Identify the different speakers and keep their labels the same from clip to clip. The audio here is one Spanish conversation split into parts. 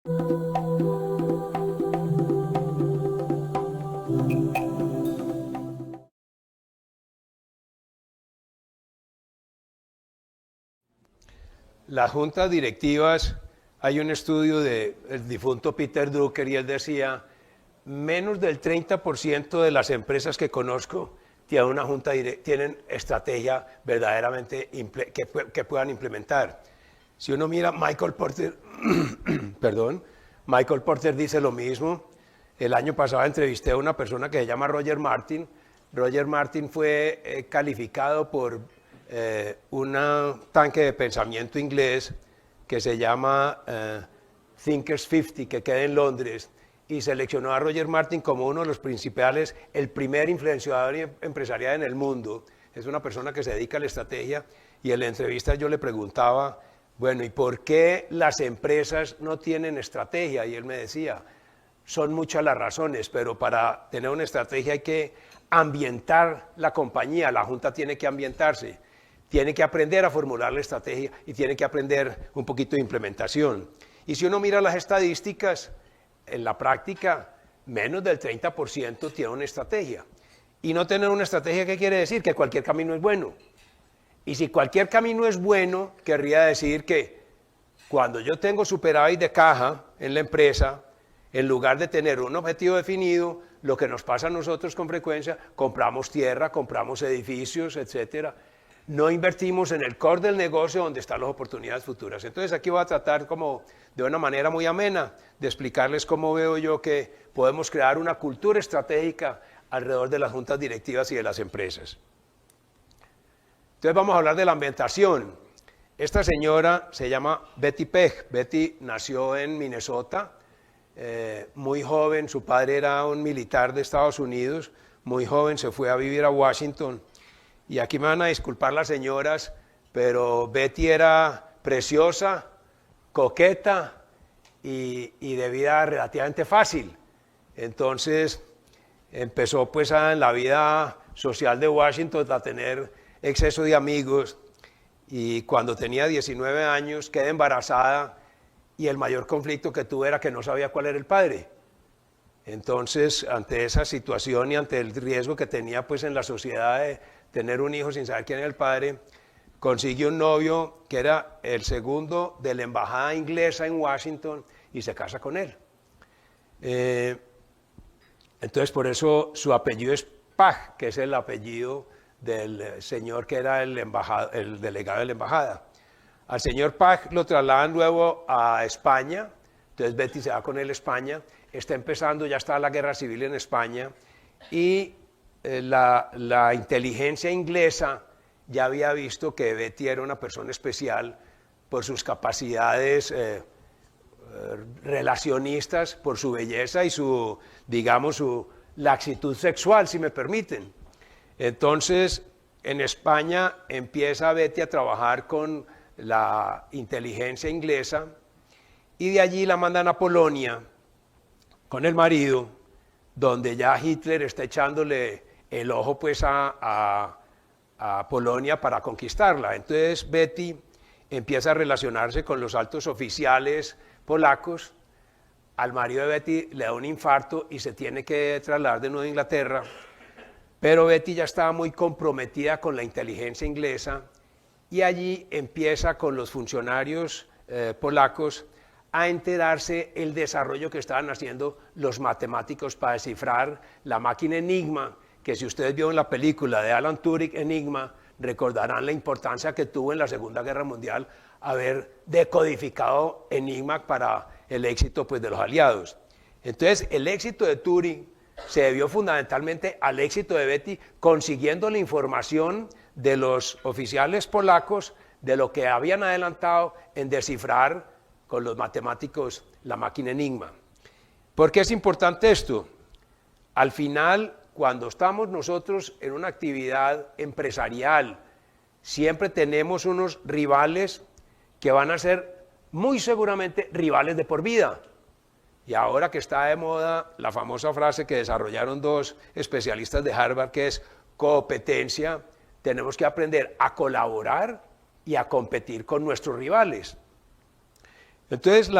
Speaker 1: Las juntas directivas, hay un estudio del difunto Peter Drucker y él decía, menos del 30% de las empresas que conozco tienen estrategia verdaderamente que puedan implementar. Si uno mira Michael Porter, perdón, Michael Porter dice lo mismo. El año pasado entrevisté a una persona que se llama Roger Martin. Roger Martin fue calificado por un tanque de pensamiento inglés que se llama Thinkers 50, que queda en Londres, y seleccionó a Roger Martin como uno de los principales, el primer influenciador empresarial en el mundo. Es una persona que se dedica a la estrategia, y en la entrevista yo le preguntaba, bueno, ¿y por qué las empresas no tienen estrategia? Y él me decía, son muchas las razones, pero para tener una estrategia hay que ambientar la compañía, la junta tiene que ambientarse, tiene que aprender a formular la estrategia y tiene que aprender un poquito de implementación. Y si uno mira las estadísticas, en la práctica, menos del 30% tiene una estrategia. Y no tener una estrategia, ¿qué quiere decir? Que cualquier camino es bueno. Y si cualquier camino es bueno, querría decir que cuando yo tengo superávit de caja en la empresa, en lugar de tener un objetivo definido, lo que nos pasa a nosotros con frecuencia, compramos tierra, compramos edificios, etcétera. No invertimos en el core del negocio donde están las oportunidades futuras. Entonces aquí voy a tratar como de una manera muy amena de explicarles cómo veo yo que podemos crear una cultura estratégica alrededor de las juntas directivas y de las empresas. Entonces vamos a hablar de la ambientación. Esta señora se llama Betty Peg. Betty nació en Minnesota, muy joven, su padre era un militar de Estados Unidos, muy joven se fue a vivir a Washington. Y aquí me van a disculpar las señoras, pero Betty era preciosa, coqueta y de vida relativamente fácil. Entonces empezó pues en la vida social de Washington a tener exceso de amigos y cuando tenía 19 años quedé embarazada y el mayor conflicto que tuve era que no sabía cuál era el padre. Entonces, ante esa situación y ante el riesgo que tenía pues en la sociedad de tener un hijo sin saber quién era el padre, consiguió un novio que era el segundo de la embajada inglesa en Washington y se casa con él. Entonces, por eso su apellido es Pag, que es el apellido del señor que era el delegado de la embajada. Al señor Pag lo trasladan luego a España, entonces Betty se va con él a España, está empezando, ya está la guerra civil en España, y la inteligencia inglesa ya había visto que Betty era una persona especial por sus capacidades relacionistas, por su belleza y su, digamos, su laxitud sexual, si me permiten. Entonces, en España empieza Betty a trabajar con la inteligencia inglesa y de allí la mandan a Polonia con el marido, donde ya Hitler está echándole el ojo pues a Polonia para conquistarla. Entonces Betty empieza a relacionarse con los altos oficiales polacos. Al marido de Betty le da un infarto y se tiene que trasladar de nuevo a Inglaterra, pero Betty ya estaba muy comprometida con la inteligencia inglesa y allí empieza con los funcionarios polacos a enterarse el desarrollo que estaban haciendo los matemáticos para descifrar la máquina Enigma, que si ustedes vieron la película de Alan Turing, Enigma, recordarán la importancia que tuvo en la Segunda Guerra Mundial haber decodificado Enigma para el éxito pues, de los aliados. Entonces, el éxito de Turing se debió fundamentalmente al éxito de Betty consiguiendo la información de los oficiales polacos de lo que habían adelantado en descifrar con los matemáticos la máquina Enigma. ¿Por qué es importante esto? Al final, cuando estamos nosotros en una actividad empresarial, siempre tenemos unos rivales que van a ser muy seguramente rivales de por vida. Y ahora que está de moda la famosa frase que desarrollaron dos especialistas de Harvard, que es competencia, tenemos que aprender a colaborar y a competir con nuestros rivales. Entonces,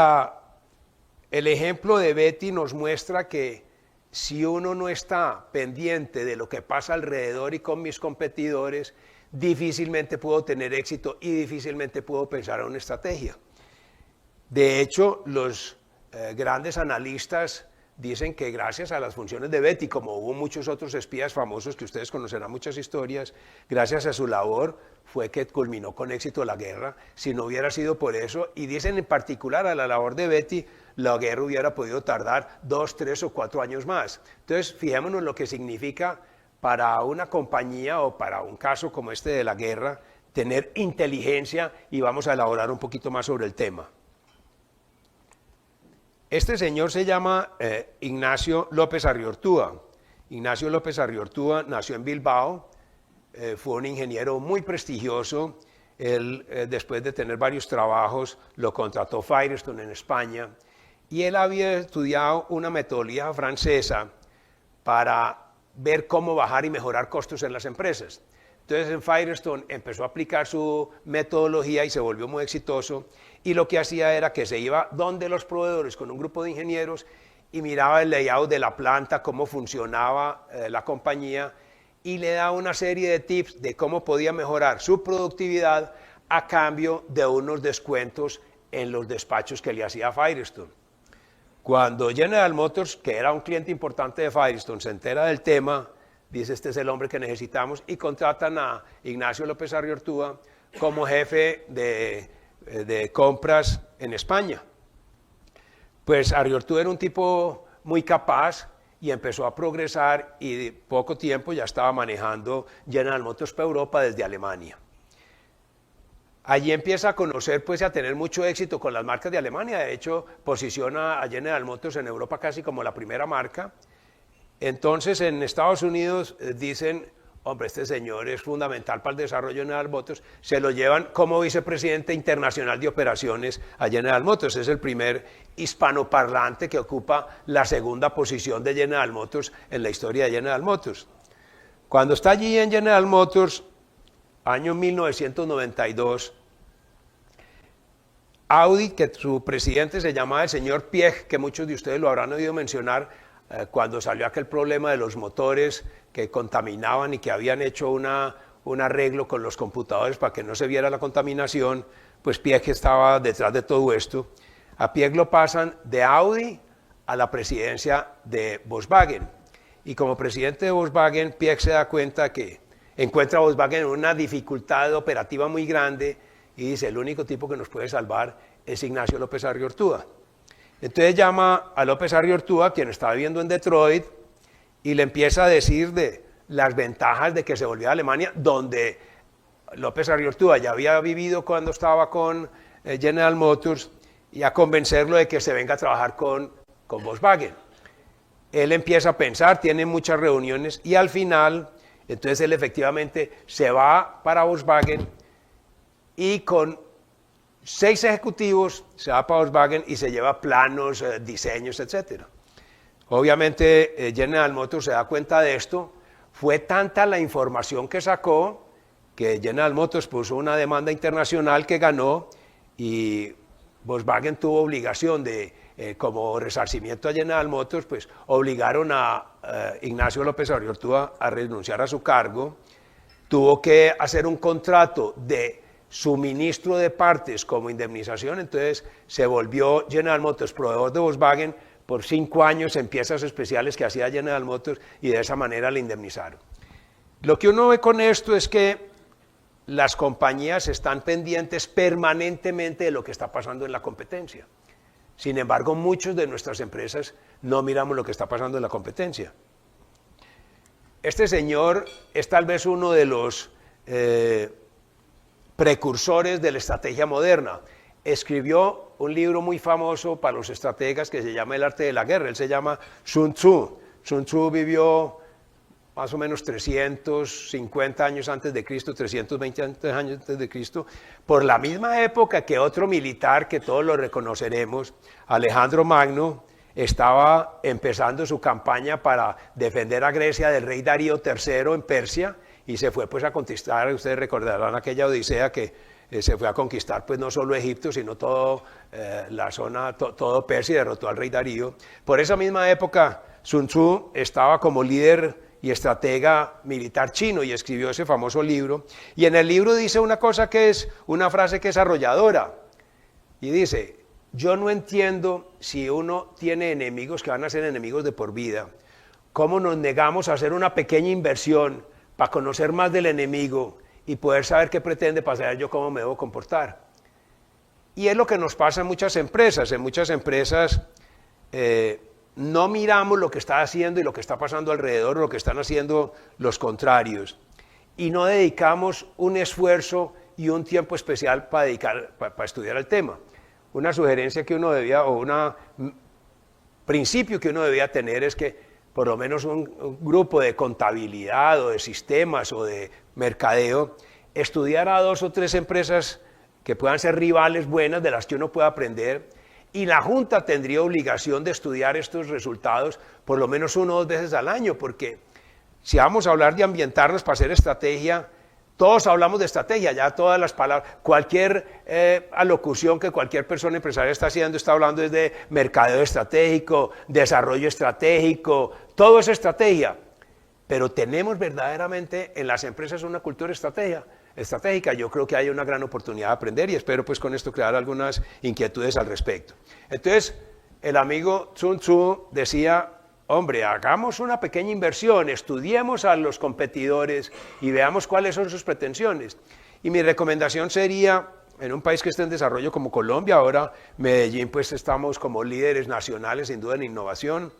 Speaker 1: El ejemplo de Betty nos muestra que si uno no está pendiente de lo que pasa alrededor y con mis competidores, difícilmente puedo tener éxito y difícilmente puedo pensar en una estrategia. De hecho, los grandes analistas dicen que gracias a las funciones de Betty, como hubo muchos otros espías famosos que ustedes conocerán muchas historias, gracias a su labor fue que culminó con éxito la guerra. Si no hubiera sido por eso, y dicen en particular a la labor de Betty, la guerra hubiera podido tardar 2, 3 o 4 años más. Entonces, fijémonos en lo que significa para una compañía o para un caso como este de la guerra, tener inteligencia, y vamos a elaborar un poquito más sobre el tema. Este señor se llama Ignacio López Arriortúa. Ignacio López Arriortúa nació en Bilbao, fue un ingeniero muy prestigioso. Él, después de tener varios trabajos, lo contrató Firestone en España, y él había estudiado una metodología francesa para ver cómo bajar y mejorar costos en las empresas. Entonces en Firestone empezó a aplicar su metodología y se volvió muy exitoso, y lo que hacía era que se iba donde los proveedores con un grupo de ingenieros y miraba el layout de la planta, cómo funcionaba la compañía, y le daba una serie de tips de cómo podía mejorar su productividad a cambio de unos descuentos en los despachos que le hacía Firestone. Cuando General Motors, que era un cliente importante de Firestone, se entera del tema, dice: este es el hombre que necesitamos, y contratan a Ignacio López Arriortúa como jefe de compras en España. Pues Arriortúa era un tipo muy capaz y empezó a progresar, y de poco tiempo ya estaba manejando General Motors para Europa desde Alemania. Allí empieza a conocer, pues, a tener mucho éxito con las marcas de Alemania. De hecho, posiciona a General Motors en Europa casi como la primera marca. Entonces, en Estados Unidos dicen: hombre, este señor es fundamental para el desarrollo de General Motors. Se lo llevan como vicepresidente internacional de operaciones a General Motors. Es el primer hispanoparlante que ocupa la segunda posición de General Motors en la historia de General Motors. Cuando está allí en General Motors, año 1992, Audi, que su presidente se llamaba el señor Piëch, que muchos de ustedes lo habrán oído mencionar, cuando salió aquel problema de los motores que contaminaban y que habían hecho un arreglo con los computadores para que no se viera la contaminación, pues Piëch estaba detrás de todo esto. A Piëch lo pasan de Audi a la presidencia de Volkswagen, y como presidente de Volkswagen, Piëch se da cuenta que encuentra a Volkswagen en una dificultad operativa muy grande, y dice: el único tipo que nos puede salvar es Ignacio López Arriortúa. Entonces llama a López Arriortúa, quien estaba viviendo en Detroit, y le empieza a decir de las ventajas de que se volviera a Alemania, donde López Arriortúa ya había vivido cuando estaba con General Motors, y a convencerlo de que se venga a trabajar con Volkswagen. Él empieza a pensar, tiene muchas reuniones, y al final, entonces él efectivamente se va para Volkswagen, y con 6 ejecutivos se va para Volkswagen y se lleva planos, diseños, etc. Obviamente General Motors se da cuenta de esto. Fue tanta la información que sacó que General Motors puso una demanda internacional que ganó, y Volkswagen tuvo obligación de, como resarcimiento a General Motors, pues obligaron a Ignacio López Arriortúa a renunciar a su cargo. Tuvo que hacer un contrato de suministro de partes como indemnización. Entonces se volvió General Motors proveedor de Volkswagen por 5 años en piezas especiales que hacía General Motors, y de esa manera le indemnizaron. Lo que uno ve con esto es que las compañías están pendientes permanentemente de lo que está pasando en la competencia. Sin embargo, muchas de nuestras empresas no miramos lo que está pasando en la competencia. Este señor es tal vez uno de los precursores de la estrategia moderna. Escribió un libro muy famoso para los estrategas que se llama El arte de la guerra. Él se llama Sun Tzu. Sun Tzu vivió más o menos 350 años antes de Cristo, 320 años antes de Cristo, por la misma época que otro militar que todos lo reconoceremos, Alejandro Magno, estaba empezando su campaña para defender a Grecia del rey Darío III en Persia, y se fue pues a conquistar. Ustedes recordarán aquella odisea que se fue a conquistar pues no solo Egipto, sino todo la zona, todo Persia, y derrotó al rey Darío. Por esa misma época, Sun Tzu estaba como líder y estratega militar chino y escribió ese famoso libro. Y en el libro dice una cosa que es una frase que es arrolladora. Y dice: yo no entiendo, si uno tiene enemigos que van a ser enemigos de por vida, cómo nos negamos a hacer una pequeña inversión para conocer más del enemigo y poder saber qué pretende para saber yo cómo me debo comportar. Y es lo que nos pasa en muchas empresas. En muchas empresas no miramos lo que está haciendo y lo que está pasando alrededor, lo que están haciendo los contrarios, y no dedicamos un esfuerzo y un tiempo especial para estudiar el tema. Una sugerencia que uno debía, o un principio que uno debía tener, es que por lo menos un grupo de contabilidad o de sistemas o de mercadeo estudiara 2 o 3 empresas que puedan ser rivales buenas de las que uno pueda aprender, y la Junta tendría obligación de estudiar estos resultados por lo menos 1 o 2 veces al año, porque si vamos a hablar de ambientarnos para hacer estrategia, todos hablamos de estrategia, ya todas las palabras, cualquier alocución que cualquier persona empresaria está haciendo, está hablando de mercadeo estratégico, desarrollo estratégico, todo es estrategia. Pero tenemos verdaderamente en las empresas una cultura estratégica. Yo creo que hay una gran oportunidad de aprender, y espero pues con esto crear algunas inquietudes al respecto. Entonces, el amigo Sun Tzu decía: hombre, hagamos una pequeña inversión, estudiemos a los competidores y veamos cuáles son sus pretensiones. Y mi recomendación sería, en un país que esté en desarrollo como Colombia, ahora Medellín, pues estamos como líderes nacionales sin duda en innovación.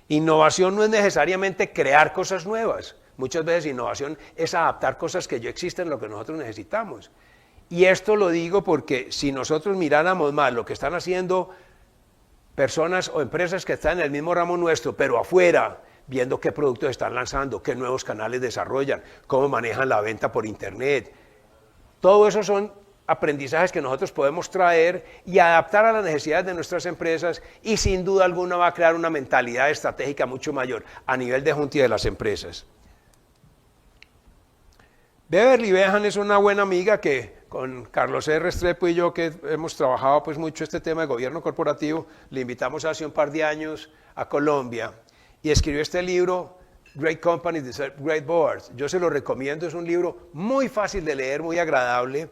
Speaker 1: Innovación no es necesariamente crear cosas nuevas. Muchas veces innovación es adaptar cosas que ya existen a lo que nosotros necesitamos. Y esto lo digo porque si nosotros miráramos más lo que están haciendo personas o empresas que están en el mismo ramo nuestro, pero afuera, viendo qué productos están lanzando, qué nuevos canales desarrollan, cómo manejan la venta por internet, todo eso son aprendizajes que nosotros podemos traer y adaptar a las necesidades de nuestras empresas, y sin duda alguna va a crear una mentalidad estratégica mucho mayor a nivel de Junta y de las empresas. Beverly Behan es una buena amiga que con Carlos R. Restrepo y yo, que hemos trabajado pues mucho este tema de gobierno corporativo, le invitamos hace un par de años a Colombia y escribió este libro, Great Companies Deserve Great Boards. Yo se lo recomiendo, es un libro muy fácil de leer, muy agradable,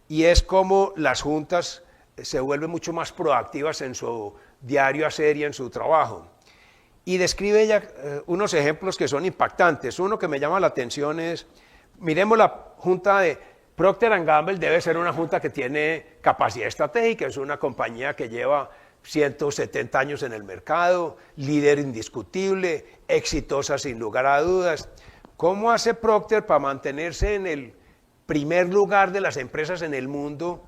Speaker 1: y es como las juntas se vuelven mucho más proactivas en su diario hacer y en su trabajo. Y describe ella unos ejemplos que son impactantes. Uno que me llama la atención es, miremos la junta de Procter & Gamble, debe ser una junta que tiene capacidad estratégica, es una compañía que lleva 170 años en el mercado, líder indiscutible, exitosa sin lugar a dudas. ¿Cómo hace Procter para mantenerse en el primer lugar de las empresas en el mundo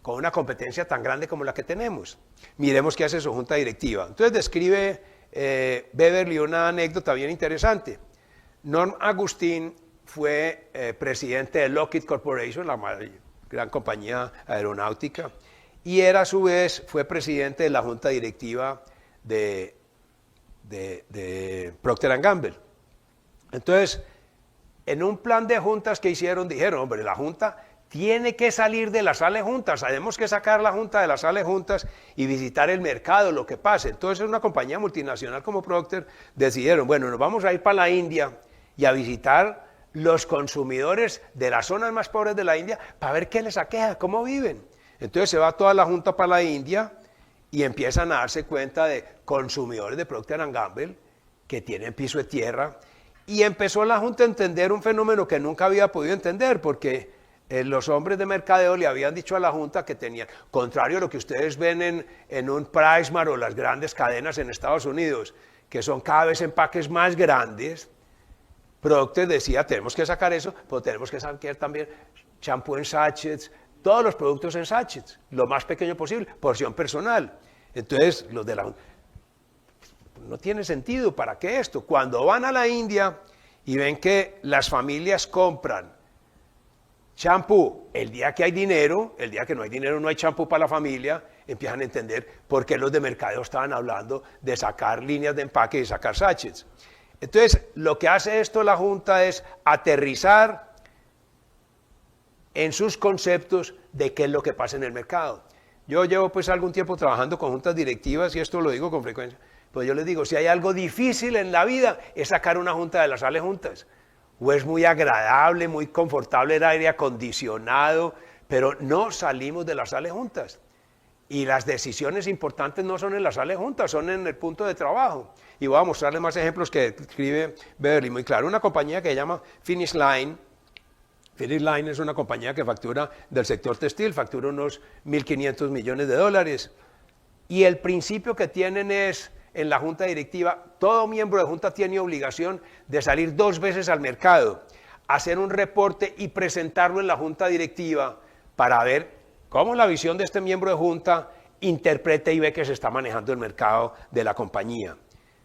Speaker 1: con una competencia tan grande como la que tenemos? Miremos qué hace su junta directiva. Entonces describe Beverly una anécdota bien interesante. Norm Agustín fue presidente de Lockheed Corporation, la gran compañía aeronáutica, y era a su vez fue presidente de la junta directiva de Procter & Gamble. Entonces, en un plan de juntas que hicieron, dijeron, hombre, la junta tiene que salir de la sala de juntas, tenemos que sacar la junta de la sala de juntas y visitar el mercado, lo que pase. Entonces, una compañía multinacional como Procter decidieron, bueno, nos vamos a ir para la India y a visitar los consumidores de las zonas más pobres de la India para ver qué les aqueja, cómo viven. Entonces se va toda la junta para la India y empiezan a darse cuenta de consumidores de Procter & Gamble que tienen piso de tierra, y empezó la junta a entender un fenómeno que nunca había podido entender, porque los hombres de mercadeo le habían dicho a la junta que tenían, contrario a lo que ustedes ven en un PriceMart o las grandes cadenas en Estados Unidos, que son cada vez empaques más grandes, Procter decía, tenemos que sacar eso, pero tenemos que sacar también champú en sachets, todos los productos en sachets, lo más pequeño posible, porción personal. Entonces, los de la... No tiene sentido, ¿para qué esto? Cuando van a la India y ven que las familias compran champú el día que hay dinero, el día que no hay dinero no hay champú para la familia, empiezan a entender por qué los de mercadeo estaban hablando de sacar líneas de empaque y sacar sachets. Entonces, lo que hace esto la Junta es aterrizar en sus conceptos de qué es lo que pasa en el mercado. Yo llevo pues algún tiempo trabajando con juntas directivas y esto lo digo con frecuencia. Pues yo les digo, si hay algo difícil en la vida es sacar una junta de la sala de juntas. O es muy agradable, muy confortable el aire acondicionado, pero no salimos de la sala de juntas. Y las decisiones importantes no son en la sala de juntas, son en el punto de trabajo. Y voy a mostrarles más ejemplos que escribe Beverly muy claro. Una compañía que se llama Finish Line. Finish Line es una compañía que factura del sector textil, factura unos 1.500 millones de dólares. Y el principio que tienen es, en la junta directiva, todo miembro de junta tiene obligación de salir 2 veces al mercado, hacer un reporte y presentarlo en la junta directiva para ver cómo la visión de este miembro de junta interpreta y ve que se está manejando el mercado de la compañía.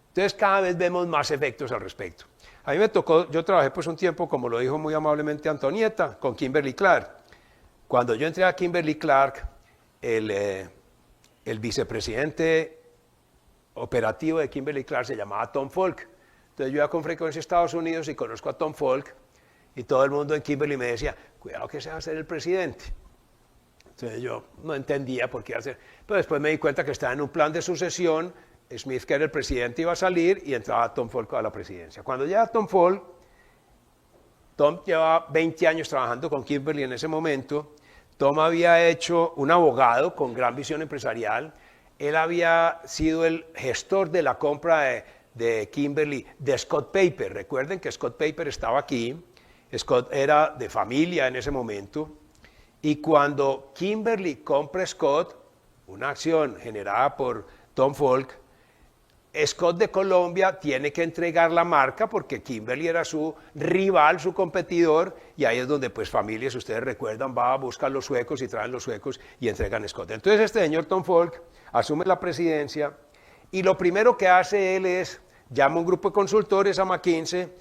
Speaker 1: Entonces cada vez vemos más efectos al respecto. A mí me tocó, yo trabajé pues un tiempo, como lo dijo muy amablemente Antonieta, con Kimberly Clark. Cuando yo entré a Kimberly Clark, el vicepresidente operativo de Kimberly Clark se llamaba Tom Falk. Entonces yo iba con frecuencia a Estados Unidos y conozco a Tom Falk y todo el mundo en Kimberly me decía, cuidado que se va a ser el presidente. Entonces yo no entendía por qué iba a ser. Pero después me di cuenta que estaba en un plan de sucesión. Smith, que era el presidente, iba a salir y entraba Tom Falk a la presidencia. Cuando llega Tom Falk, Tom lleva 20 años trabajando con Kimberly en ese momento. Tom había hecho un abogado con gran visión empresarial. Él había sido el gestor de la compra de Kimberly, de Scott Paper. Recuerden que Scott Paper estaba aquí. Scott era de familia en ese momento. Y cuando Kimberly compra Scott, una acción generada por Tom Falk, Scott de Colombia tiene que entregar la marca porque Kimberly era su rival, su competidor, y ahí es donde pues familias, ustedes recuerdan, va a buscar los suecos y traen los suecos y entregan Scott. Entonces este señor Tom Falk asume la presidencia y lo primero que hace él es, llama un grupo de consultores a McKinsey,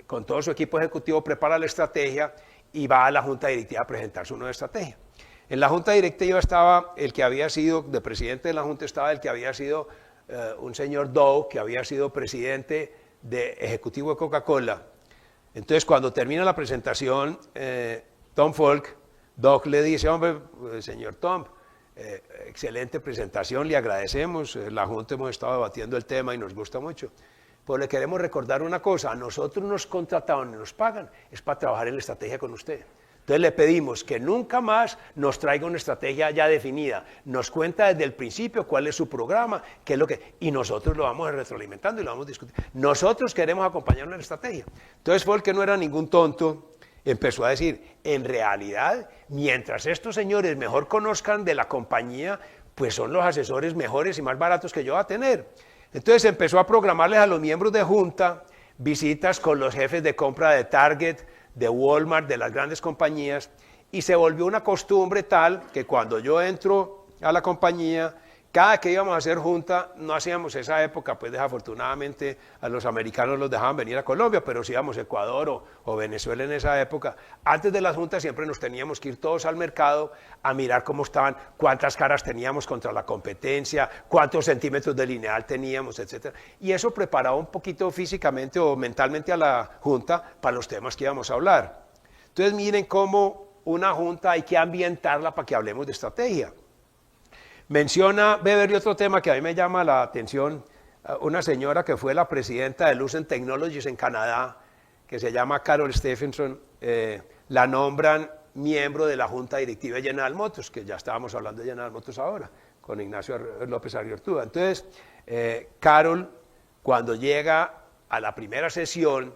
Speaker 1: con todo su equipo ejecutivo prepara la estrategia y va a la junta directiva a presentar su nueva estrategia. En la junta directiva estaba el que había sido, de presidente de la junta estaba el que había sido un señor Dow, que había sido presidente ejecutivo de Coca-Cola. Entonces cuando termina la presentación, Tom Falk, Doug le dice, hombre, señor Tom, excelente presentación, le agradecemos, la junta hemos estado debatiendo el tema y nos gusta mucho. Pues le queremos recordar una cosa, a nosotros nos contrataron y nos pagan, es para trabajar en la estrategia con usted. Entonces le pedimos que nunca más nos traiga una estrategia ya definida, nos cuenta desde el principio cuál es su programa, qué es lo que, y nosotros lo vamos retroalimentando y lo vamos discutiendo. Nosotros queremos acompañarlo en la estrategia. Entonces fue el que no era ningún tonto, empezó a decir, en realidad, mientras estos señores mejor conozcan de la compañía, pues son los asesores mejores y más baratos que yo voy a tener. Entonces empezó a programarles a los miembros de junta visitas con los jefes de compra de Target, de Walmart, de las grandes compañías, y se volvió una costumbre tal que cuando yo entro a la compañía, cada que íbamos a hacer junta, no hacíamos esa época, pues desafortunadamente a los americanos los dejaban venir a Colombia, pero si íbamos a Ecuador o Venezuela en esa época, antes de las juntas siempre nos teníamos que ir todos al mercado a mirar cómo estaban, cuántas caras teníamos contra la competencia, cuántos centímetros de lineal teníamos, etc. Y eso preparaba un poquito físicamente o mentalmente a la junta para los temas que íbamos a hablar. Entonces miren cómo una junta hay que ambientarla para que hablemos de estrategia. Menciona Beverly otro tema que a mí me llama la atención, una señora que fue la presidenta de Lucent Technologies en Canadá, que se llama Carol Stephenson, la nombran miembro de la junta directiva de General Motors, que ya estábamos hablando de General Motors ahora, con Ignacio López Arriortúa. Entonces, Carol, cuando llega a la primera sesión,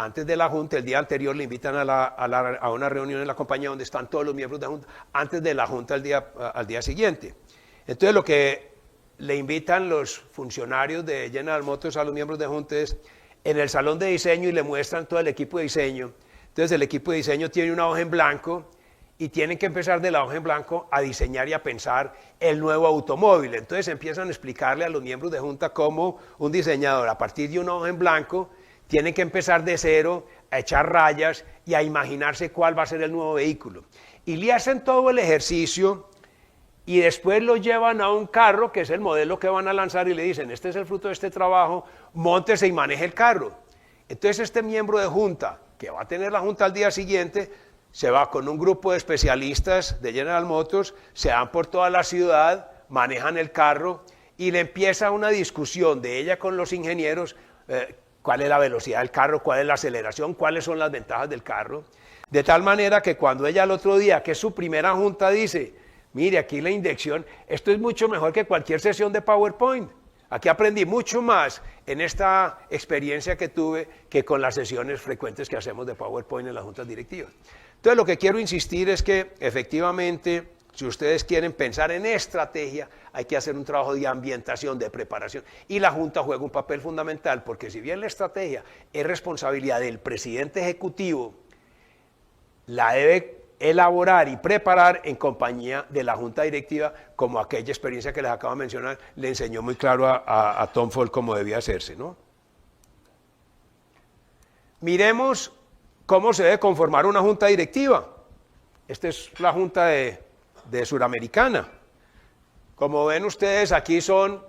Speaker 1: antes de la junta, el día anterior le invitan a una reunión en la compañía donde están todos los miembros de la junta, antes de la junta al día siguiente. Entonces lo que le invitan los funcionarios de General Motors a los miembros de junta es en el salón de diseño y le muestran todo el equipo de diseño. Entonces el equipo de diseño tiene una hoja en blanco y tienen que empezar de la hoja en blanco a diseñar y a pensar el nuevo automóvil. Entonces empiezan a explicarle a los miembros de junta cómo un diseñador a partir de una hoja en blanco tienen que empezar de cero, a echar rayas y a imaginarse cuál va a ser el nuevo vehículo. Y le hacen todo el ejercicio y después lo llevan a un carro, que es el modelo que van a lanzar, y le dicen, este es el fruto de este trabajo, móntese y maneje el carro. Entonces este miembro de junta, que va a tener la Junta al día siguiente, se va con un grupo de especialistas de General Motors, se van por toda la ciudad, manejan el carro y le empieza una discusión de ella con los ingenieros, cuál es la velocidad del carro, cuál es la aceleración, cuáles son las ventajas del carro, de tal manera que cuando ella al otro día, que es su primera junta, dice, mire, aquí la inyección, esto es mucho mejor que cualquier sesión de PowerPoint. Aquí aprendí mucho más en esta experiencia que tuve que con las sesiones frecuentes que hacemos de PowerPoint en las juntas directivas. Entonces, lo que quiero insistir es que, efectivamente, si ustedes quieren pensar en estrategia, hay que hacer un trabajo de ambientación, de preparación. Y la Junta juega un papel fundamental, porque si bien la estrategia es responsabilidad del presidente ejecutivo, la debe elaborar y preparar en compañía de la Junta Directiva, como aquella experiencia que les acabo de mencionar, le enseñó muy claro a Tom Fall cómo debía hacerse, ¿no? Miremos cómo se debe conformar una Junta Directiva. Esta es la Junta de Suramericana. Como ven ustedes, aquí son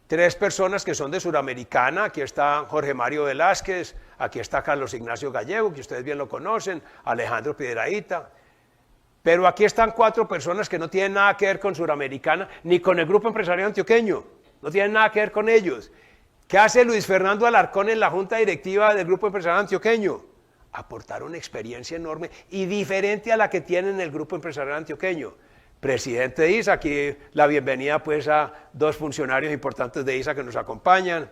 Speaker 1: 3 personas que son de Suramericana. Aquí está Jorge Mario Velázquez, aquí está Carlos Ignacio Gallego, que ustedes bien lo conocen, Alejandro Piedrahita. Pero aquí están 4 personas que no tienen nada que ver con Suramericana, ni con el Grupo Empresarial Antioqueño, no tienen nada que ver con ellos. ¿Qué hace Luis Fernando Alarcón en la Junta Directiva del Grupo Empresarial Antioqueño? Aportar una experiencia enorme y diferente a la que tiene en el Grupo Empresarial Antioqueño. Presidente de ISA, aquí la bienvenida pues a 2 funcionarios importantes de ISA que nos acompañan.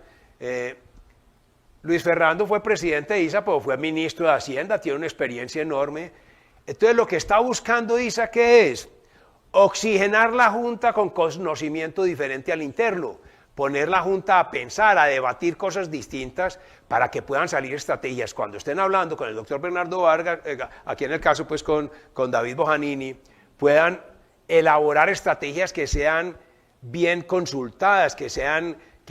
Speaker 1: Luis Fernando fue presidente de ISA, pero fue ministro de Hacienda, tiene una experiencia enorme. Entonces, lo que está buscando ISA, ¿qué es? Oxigenar la Junta con conocimiento diferente al interno, poner la Junta a pensar, a debatir cosas distintas para que puedan salir estrategias. Cuando estén hablando con el doctor Bernardo Vargas, aquí en el caso pues con David Bojanini, puedan elaborar estrategias que sean bien consultadas, que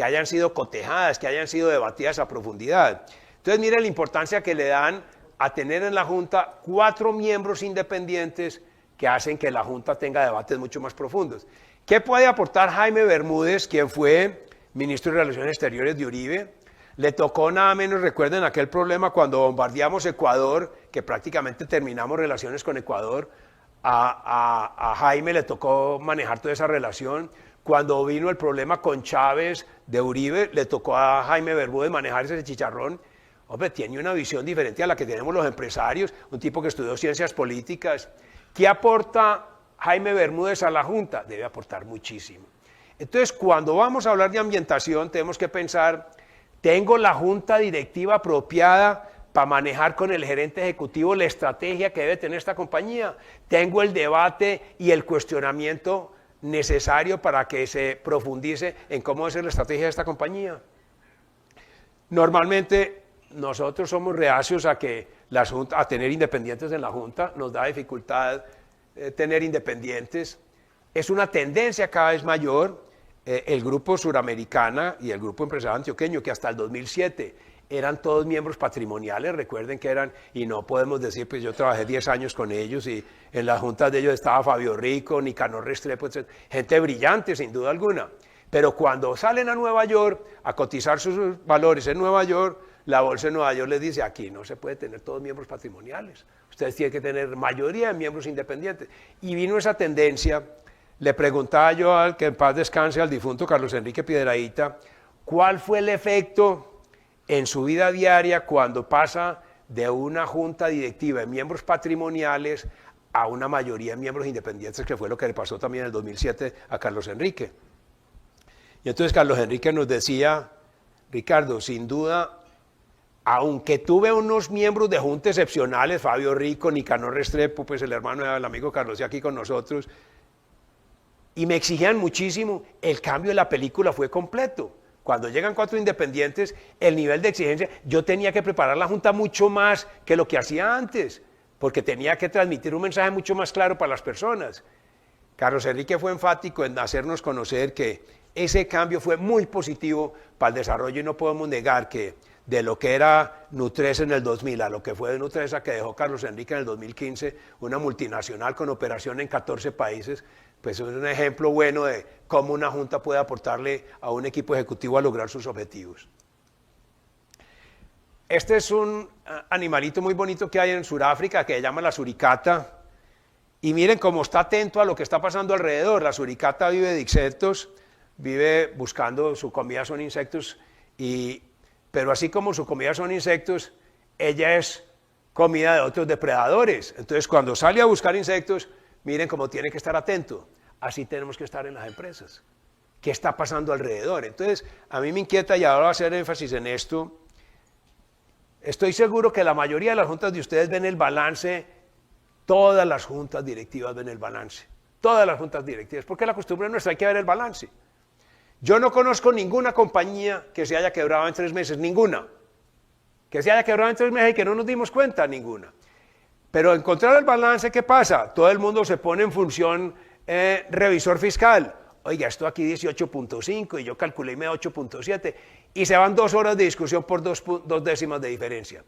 Speaker 1: hayan sido cotejadas, que hayan sido debatidas a profundidad. Entonces, miren la importancia que le dan a tener en la Junta 4 miembros independientes que hacen que la Junta tenga debates mucho más profundos. ¿Qué puede aportar Jaime Bermúdez, quien fue ministro de Relaciones Exteriores de Uribe? Le tocó nada menos, recuerden aquel problema cuando bombardeamos Ecuador, que prácticamente terminamos relaciones con Ecuador, a Jaime le tocó manejar toda esa relación. Cuando vino el problema con Chávez de Uribe, le tocó a Jaime Bermúdez manejar ese chicharrón. Hombre, tiene una visión diferente a la que tenemos los empresarios, un tipo que estudió ciencias políticas. ¿Qué aporta Jaime Bermúdez a la Junta? Debe aportar muchísimo. Entonces, cuando vamos a hablar de ambientación, tenemos que pensar, ¿tengo la Junta Directiva apropiada para manejar con el gerente ejecutivo la estrategia que debe tener esta compañía? ¿Tengo el debate y el cuestionamiento necesario para que se profundice en cómo debe ser la estrategia de esta compañía? Normalmente nosotros somos reacios a tener independientes en la Junta, nos da dificultad tener independientes. Es una tendencia cada vez mayor. El Grupo Suramericana y el Grupo Empresarial Antioqueño, que hasta el 2007 eran todos miembros patrimoniales, recuerden que eran, y no podemos decir, pues yo trabajé 10 años con ellos y en las juntas de ellos estaba Fabio Rico, Nicanor Restrepo, etc. Gente brillante, sin duda alguna. Pero cuando salen a Nueva York a cotizar sus valores en Nueva York, la Bolsa de Nueva York les dice, aquí no se puede tener todos miembros patrimoniales, ustedes tienen que tener mayoría de miembros independientes. Y vino esa tendencia. Le preguntaba yo al que en paz descanse, al difunto Carlos Enrique Piedrahita, ¿cuál fue el efecto en su vida diaria cuando pasa de una junta directiva de miembros patrimoniales a una mayoría de miembros independientes, que fue lo que le pasó también en el 2007 a Carlos Enrique? Y entonces Carlos Enrique nos decía, Ricardo, sin duda, aunque tuve unos miembros de junta excepcionales, Fabio Rico, Nicanor Restrepo, pues el hermano del amigo Carlos y aquí con nosotros, y me exigían muchísimo, el cambio de la película fue completo. Cuando llegan 4 independientes, el nivel de exigencia, yo tenía que preparar la Junta mucho más que lo que hacía antes, porque tenía que transmitir un mensaje mucho más claro para las personas. Carlos Enrique fue enfático en hacernos conocer que ese cambio fue muy positivo para el desarrollo y no podemos negar que de lo que era Nutresa en el 2000 a lo que fue de Nutresa que dejó Carlos Enrique en el 2015, una multinacional con operación en 14 países, pues es un ejemplo bueno de cómo una junta puede aportarle a un equipo ejecutivo a lograr sus objetivos. Este es un animalito muy bonito que hay en Sudáfrica que se llama la suricata. Y miren cómo está atento a lo que está pasando alrededor. La suricata vive de insectos, vive buscando, su comida son insectos, pero así como su comida son insectos, ella es comida de otros depredadores. Entonces cuando sale a buscar insectos, miren cómo tiene que estar atento. Así tenemos que estar en las empresas. ¿Qué está pasando alrededor? Entonces a mí me inquieta, y ahora voy a hacer énfasis en esto. Estoy seguro que la mayoría de las juntas de ustedes ven el balance. Todas las juntas directivas ven el balance, todas las juntas directivas, porque la costumbre nuestra hay que ver el balance. Yo no conozco ninguna compañía que se haya quebrado en 3 meses, ninguna. Que se haya quebrado en 3 meses y que no nos dimos cuenta, ninguna. Pero encontrar el balance, ¿qué pasa? Todo el mundo se pone en función revisor fiscal. Oiga, esto aquí 18.5 y yo calculé 8.7 y se van 2 horas de discusión por 2 décimas de diferencia.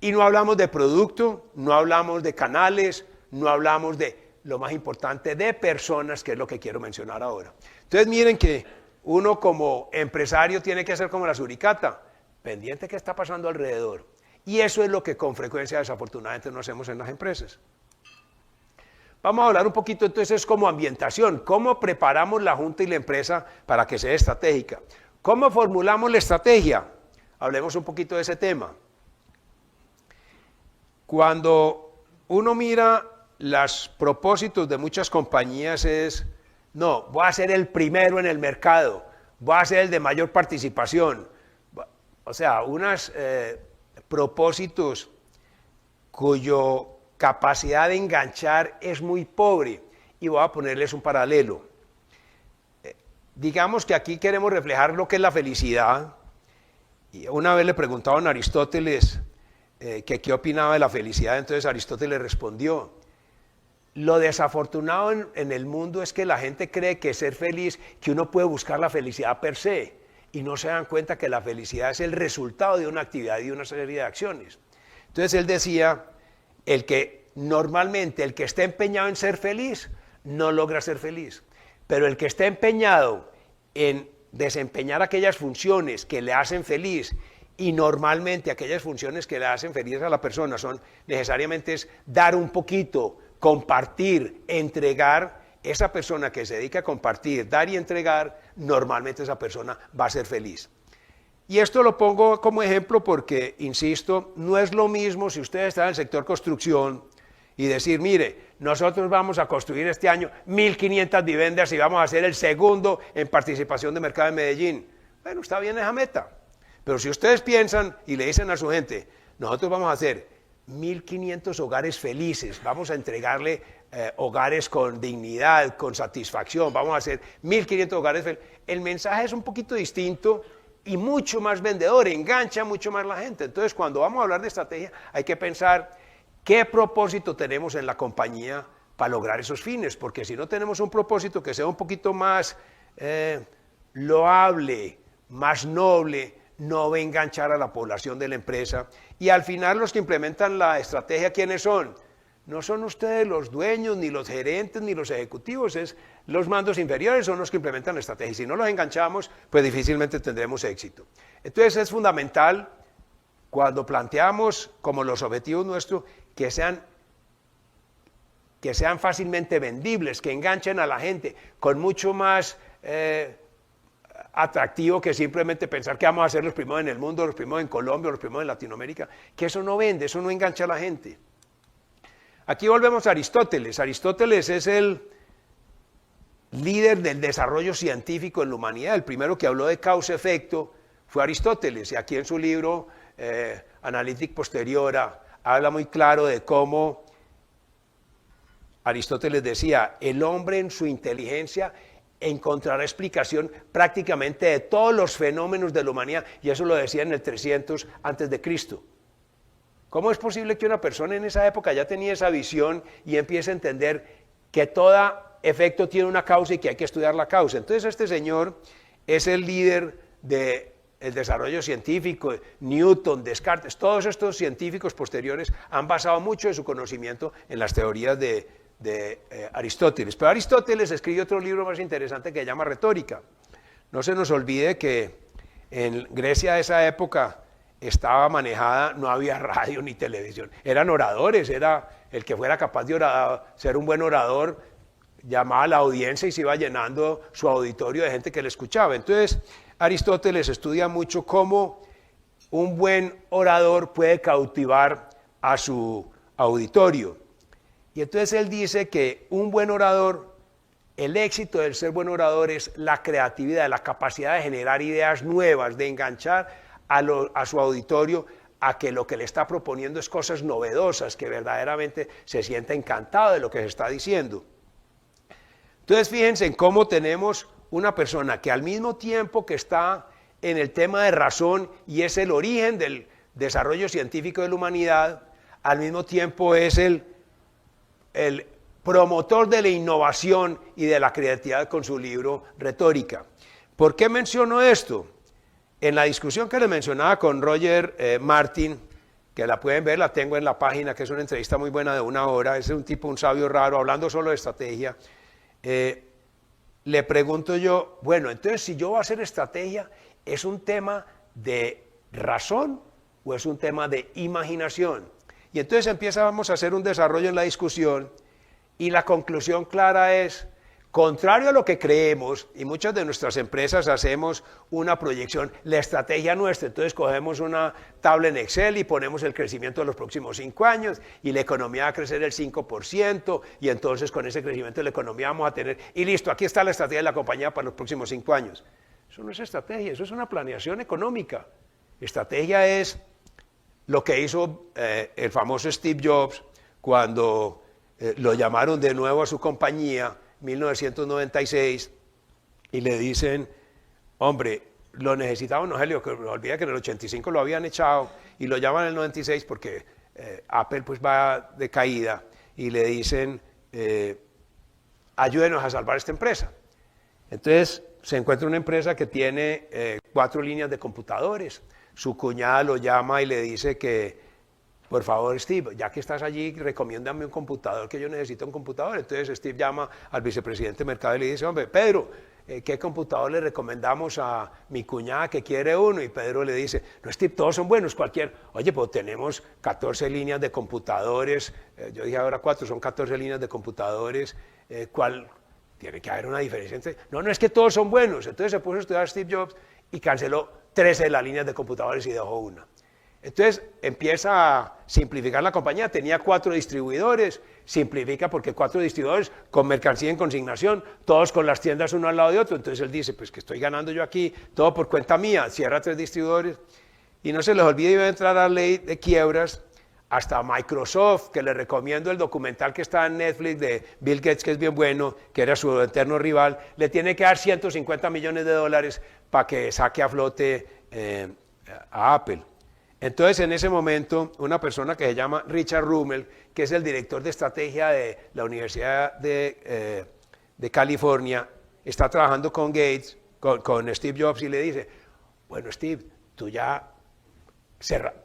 Speaker 1: Y no hablamos de producto, no hablamos de canales, no hablamos de lo más importante, de personas, que es lo que quiero mencionar ahora. Entonces miren que uno como empresario tiene que ser como la suricata, pendiente de qué está pasando alrededor. Y eso es lo que con frecuencia desafortunadamente no hacemos en las empresas. Vamos a hablar un poquito entonces como ambientación, cómo preparamos la junta y la empresa para que sea estratégica. ¿Cómo formulamos la estrategia? Hablemos un poquito de ese tema. Cuando uno mira los propósitos de muchas compañías es, no, voy a ser el primero en el mercado, voy a ser el de mayor participación. O sea, unos propósitos cuya capacidad de enganchar es muy pobre. Y voy a ponerles un paralelo. Digamos que aquí queremos reflejar lo que es la felicidad. Y una vez le preguntaban a Aristóteles que qué opinaba de la felicidad, entonces Aristóteles respondió: lo desafortunado en el mundo es que la gente cree que ser feliz, que uno puede buscar la felicidad per se, y no se dan cuenta que la felicidad es el resultado de una actividad y de una serie de acciones. Entonces él decía, normalmente el que está empeñado en ser feliz, no logra ser feliz, pero el que está empeñado en desempeñar aquellas funciones que le hacen feliz, y normalmente aquellas funciones que le hacen feliz a la persona son necesariamente es dar un poquito, compartir, entregar. Esa persona que se dedica a compartir, dar y entregar, normalmente esa persona va a ser feliz. Y esto lo pongo como ejemplo porque, insisto, no es lo mismo si usted está en el sector construcción y decir, mire, nosotros vamos a construir este año 1.500 viviendas y vamos a ser el segundo en participación de mercado en Medellín. Bueno, está bien esa meta. Pero si ustedes piensan y le dicen a su gente, nosotros vamos a hacer 1.500 hogares felices, vamos a entregarle hogares con dignidad, con satisfacción, vamos a hacer 1.500 hogares felices, el mensaje es un poquito distinto y mucho más vendedor, engancha mucho más la gente. Entonces, cuando vamos a hablar de estrategia, hay que pensar qué propósito tenemos en la compañía para lograr esos fines, porque si no tenemos un propósito que sea un poquito más loable, más noble, no va a enganchar a la población de la empresa. Y al final los que implementan la estrategia, ¿quiénes son? No son ustedes los dueños, ni los gerentes, ni los ejecutivos, es los mandos inferiores son los que implementan la estrategia. Y si no los enganchamos, pues difícilmente tendremos éxito. Entonces es fundamental, cuando planteamos como los objetivos nuestros, que sean fácilmente vendibles, que enganchen a la gente con mucho más atractivo que simplemente pensar que vamos a ser los primeros en el mundo, los primeros en Colombia, los primeros en Latinoamérica, que eso no vende, eso no engancha a la gente. Aquí volvemos a Aristóteles. Aristóteles es el líder del desarrollo científico en la humanidad. El primero que habló de causa-efecto fue Aristóteles, y aquí en su libro Analytic Posteriora habla muy claro de cómo Aristóteles decía, el hombre en su inteligencia encontrará explicación prácticamente de todos los fenómenos de la humanidad, y eso lo decía en el 300 antes de Cristo. ¿Cómo es posible que una persona en esa época ya tenía esa visión y empiece a entender que todo efecto tiene una causa y que hay que estudiar la causa? Entonces este señor es el líder del desarrollo científico, Newton, Descartes, todos estos científicos posteriores han basado mucho de su conocimiento en las teorías de Aristóteles. Pero Aristóteles escribió otro libro más interesante que se llama Retórica. No se nos olvide que en Grecia de esa época estaba manejada, no había radio ni televisión, eran oradores, era el que fuera capaz de ser un buen orador, llamaba a la audiencia y se iba llenando su auditorio de gente que le escuchaba. Entonces, Aristóteles estudia mucho cómo un buen orador puede cautivar a su auditorio. Y entonces él dice que un buen orador, el éxito del ser buen orador es la creatividad, la capacidad de generar ideas nuevas, de enganchar a su auditorio a que lo que le está proponiendo es cosas novedosas, que verdaderamente se sienta encantado de lo que se está diciendo. Entonces fíjense en cómo tenemos una persona que al mismo tiempo que está en el tema de razón y es el origen del desarrollo científico de la humanidad, al mismo tiempo es el promotor de la innovación y de la creatividad con su libro Retórica. ¿Por qué menciono esto? En la discusión que les mencionaba con Roger Martin, que la pueden ver, la tengo en la página, que es una entrevista muy buena de 1 hora, es un tipo, un sabio raro, hablando solo de estrategia, le pregunto yo, bueno, entonces si yo voy a hacer estrategia, ¿es un tema de razón o es un tema de imaginación? Y entonces empezamos a hacer un desarrollo en la discusión y la conclusión clara es, contrario a lo que creemos, y muchas de nuestras empresas hacemos una proyección, la estrategia nuestra, entonces cogemos una tabla en Excel y ponemos el crecimiento de los próximos 5 años y la economía va a crecer el 5% y entonces con ese crecimiento de la economía vamos a tener, y listo, aquí está la estrategia de la compañía para los próximos 5 años. Eso no es estrategia, eso es una planeación económica. Estrategia es lo que hizo el famoso Steve Jobs cuando lo llamaron de nuevo a su compañía, 1996, y le dicen, hombre, lo necesitamos, no se olvida que en el 85 lo habían echado, y lo llaman en el 96 porque Apple pues va de caída, y le dicen, ayúdenos a salvar esta empresa. Entonces se encuentra una empresa que tiene 4 líneas de computadores, su cuñada lo llama y le dice que, por favor, Steve, ya que estás allí, recomiéndame un computador, que yo necesito un computador. Entonces Steve llama al vicepresidente de mercado y le dice, hombre, Pedro, ¿qué computador le recomendamos a mi cuñada que quiere uno? Y Pedro le dice, no, Steve, todos son buenos, cualquier. Oye, pues tenemos 14 líneas de computadores, yo dije ahora 4, son 14 líneas de computadores, ¿cuál? Tiene que haber una diferencia entre... No, es que todos son buenos. Entonces se puso a estudiar Steve Jobs y canceló 13 de las líneas de computadores y dejó una. Entonces empieza a simplificar la compañía, tenía 4 distribuidores, simplifica porque 4 distribuidores con mercancía en consignación, todos con las tiendas uno al lado de otro, entonces él dice, pues que estoy ganando yo aquí, todo por cuenta mía, cierra 3 distribuidores, y no se les olvide, iba a entrar a la ley de quiebras, hasta Microsoft, que le recomiendo el documental que está en Netflix de Bill Gates, que es bien bueno, que era su eterno rival, le tiene que dar $150 millones para que saque a flote a Apple. Entonces, en ese momento, una persona que se llama Richard Rummel, que es el director de estrategia de la Universidad de California, está trabajando con Gates, con Steve Jobs, y le dice, bueno, Steve, tú ya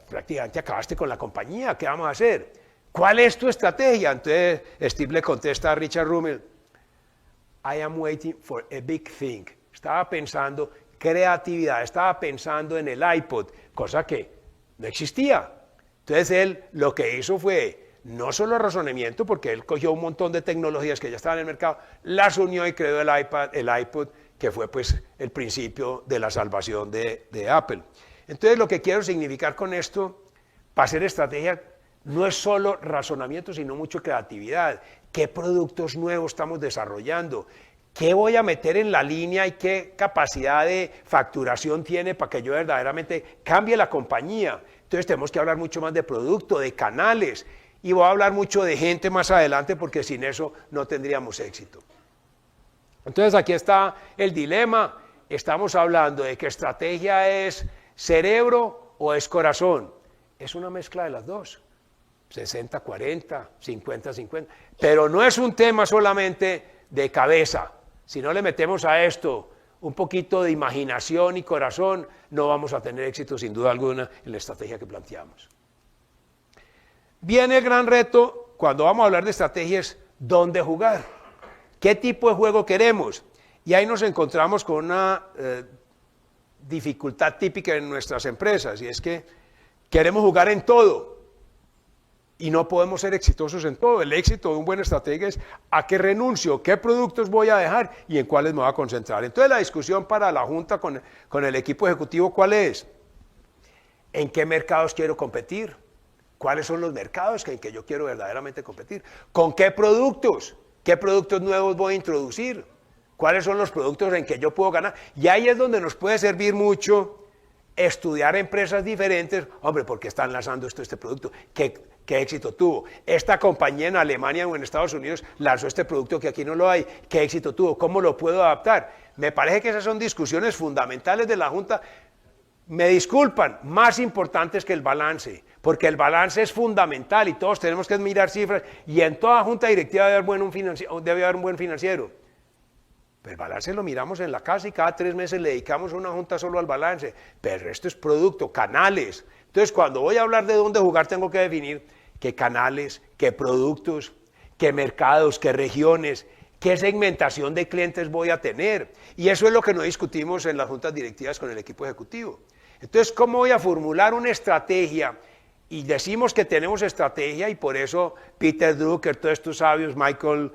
Speaker 1: prácticamente acabaste con la compañía, ¿qué vamos a hacer? ¿Cuál es tu estrategia? Entonces, Steve le contesta a Richard Rummel, I am waiting for a big thing. Estaba pensando creatividad, estaba pensando en el iPod, cosa que no existía. Entonces él lo que hizo fue no solo razonamiento, porque él cogió un montón de tecnologías que ya estaban en el mercado, las unió y creó el iPod, que fue pues el principio de la salvación de Apple. Entonces lo que quiero significar con esto, para hacer estrategia, no es solo razonamiento, sino mucho creatividad. ¿Qué productos nuevos estamos desarrollando? ¿Qué voy a meter en la línea y qué capacidad de facturación tiene para que yo verdaderamente cambie la compañía? Entonces tenemos que hablar mucho más de producto, de canales, y voy a hablar mucho de gente más adelante porque sin eso no tendríamos éxito. Entonces aquí está el dilema, estamos hablando de que estrategia es cerebro o es corazón. Es una mezcla de las dos, 60-40, 50-50, pero no es un tema solamente de cabeza. Si no le metemos a esto un poquito de imaginación y corazón, no vamos a tener éxito sin duda alguna en la estrategia que planteamos. Viene el gran reto, cuando vamos a hablar de estrategias, ¿dónde jugar? ¿Qué tipo de juego queremos? Y ahí nos encontramos con una dificultad típica en nuestras empresas, y es que Queremos jugar en todo y no podemos ser exitosos en todo. El éxito de un buen estratega es a qué renuncio, qué productos voy a dejar y en cuáles me voy a concentrar. Entonces la discusión para la Junta con el equipo ejecutivo, ¿cuál es? ¿En qué mercados quiero competir? ¿Cuáles son los mercados en que yo quiero verdaderamente competir? ¿Con qué productos? ¿Qué productos nuevos voy a introducir? ¿Cuáles son los productos en que yo puedo ganar? Y ahí es donde nos puede servir mucho estudiar empresas diferentes. Hombre, ¿por qué están lanzando este producto? ¿Qué éxito tuvo? Esta compañía en Alemania o en Estados Unidos lanzó este producto que aquí no lo hay. ¿Qué éxito tuvo? ¿Cómo lo puedo adaptar? Me parece que esas son discusiones fundamentales de la Junta. Me disculpan, más importantes que el balance, porque el balance es fundamental y todos tenemos que mirar cifras y en toda junta directiva debe haber un buen financiero. Pero el balance lo miramos en la casa y cada 3 meses le dedicamos una junta solo al balance, pero el resto es producto, canales. Entonces cuando voy a hablar de dónde jugar tengo que definir qué canales, qué productos, qué mercados, qué regiones, qué segmentación de clientes voy a tener. Y eso es lo que no discutimos en las juntas directivas con el equipo ejecutivo. Entonces, ¿cómo voy a formular una estrategia? Y decimos que tenemos estrategia y por eso Peter Drucker, todos estos sabios, Michael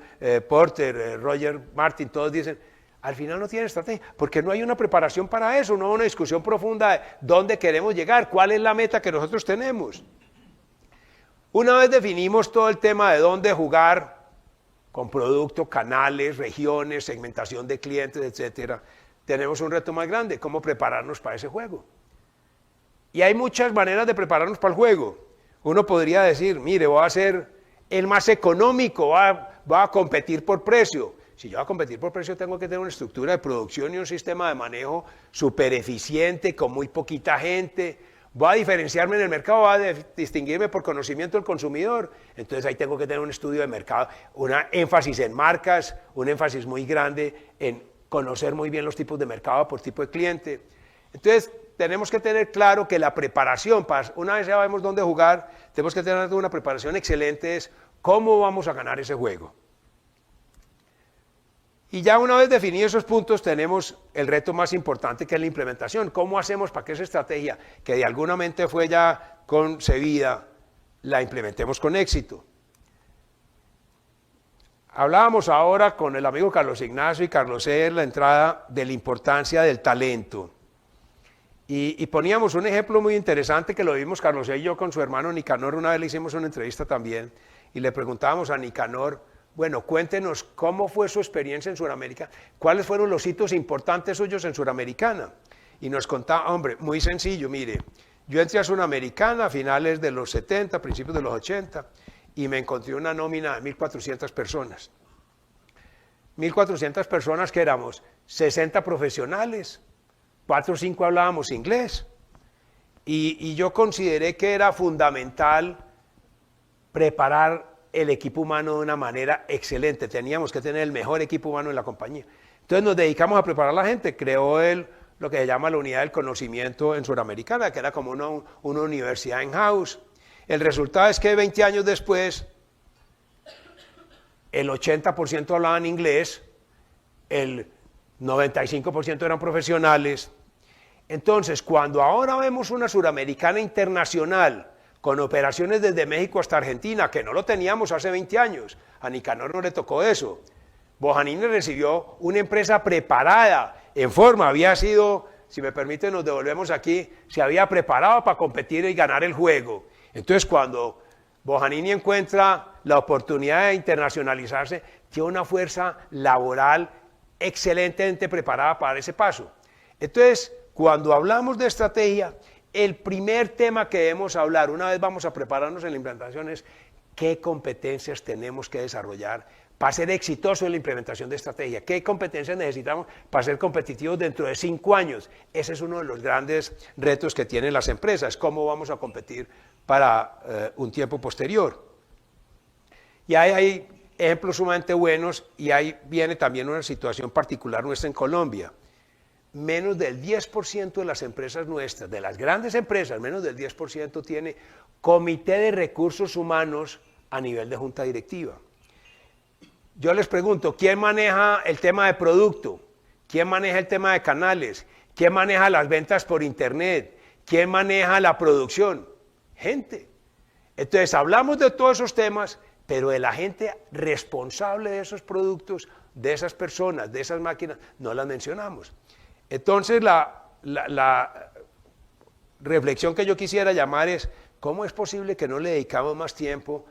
Speaker 1: Porter, Roger Martin, todos dicen, al final no tienen estrategia, porque no hay una preparación para eso, no hay una discusión profunda de dónde queremos llegar, cuál es la meta que nosotros tenemos. Una vez definimos todo el tema de dónde jugar, con producto, canales, regiones, segmentación de clientes, etcétera, tenemos un reto más grande, cómo prepararnos para ese juego. Y hay muchas maneras de prepararnos para el juego. Uno podría decir, mire, voy a ser el más económico, voy a competir por precio. Si yo voy a competir por precio, tengo que tener una estructura de producción y un sistema de manejo súper eficiente, con muy poquita gente. Voy a diferenciarme en el mercado, voy a distinguirme por conocimiento del consumidor. Entonces ahí tengo que tener un estudio de mercado, un énfasis en marcas, un énfasis muy grande en conocer muy bien los tipos de mercado por tipo de cliente. Entonces, tenemos que tener claro que la preparación, una vez ya sabemos dónde jugar, tenemos que tener una preparación excelente, es cómo vamos a ganar ese juego. Y ya una vez definidos esos puntos, tenemos el reto más importante que es la implementación. ¿Cómo hacemos para que esa estrategia, que de alguna mente fue ya concebida, la implementemos con éxito? Hablábamos ahora con el amigo Carlos Ignacio y Carlos E. en la entrada de la importancia del talento. Y poníamos un ejemplo muy interesante que lo vimos Carlos y yo con su hermano Nicanor, una vez le hicimos una entrevista también, y le preguntábamos a Nicanor, bueno, cuéntenos cómo fue su experiencia en Sudamérica, cuáles fueron los hitos importantes suyos en Suramericana. Y nos contaba, hombre, muy sencillo, mire, yo entré a Suramericana a finales de los 70, principios de los 80, y me encontré una nómina de 1.400 personas. 1.400 personas que éramos 60 profesionales, 4 o 5 hablábamos inglés y yo consideré que era fundamental preparar el equipo humano de una manera excelente. Teníamos que tener el mejor equipo humano en la compañía. Entonces nos dedicamos a preparar a la gente. Creó él lo que se llama la unidad del conocimiento en Suramericana, que era como una universidad in-house. El resultado es que 20 años después, el 80% hablaban inglés, el 95% eran profesionales. Entonces, cuando ahora vemos una Suramericana internacional con operaciones desde México hasta Argentina, que no lo teníamos hace 20 años, a Nicanor no le tocó eso. Bojanini recibió una empresa preparada, en forma, había sido, si me permiten nos devolvemos aquí, se había preparado para competir y ganar el juego. Entonces, cuando Bojanini encuentra la oportunidad de internacionalizarse, tiene una fuerza laboral excelentemente preparada para ese paso. Entonces, cuando hablamos de estrategia, el primer tema que debemos hablar, una vez vamos a prepararnos en la implantación, es qué competencias tenemos que desarrollar para ser exitoso en la implementación de estrategia. ¿Qué competencias necesitamos para ser competitivos dentro de 5 años? Ese es uno de los grandes retos que tienen las empresas, cómo vamos a competir para un tiempo posterior. Y ahí hay ejemplos sumamente buenos y ahí viene también una situación particular nuestra en Colombia. Menos del 10% de las empresas nuestras, de las grandes empresas, menos del 10% tiene comité de recursos humanos a nivel de junta directiva. Yo les pregunto, ¿quién maneja el tema de producto? ¿Quién maneja el tema de canales? ¿Quién maneja las ventas por internet? ¿Quién maneja la producción? gente. Entonces hablamos de todos esos temas, pero de la gente responsable de esos productos, de esas personas, de esas máquinas, no las mencionamos. Entonces la reflexión que yo quisiera llamar es, ¿cómo es posible que no le dedicamos más tiempo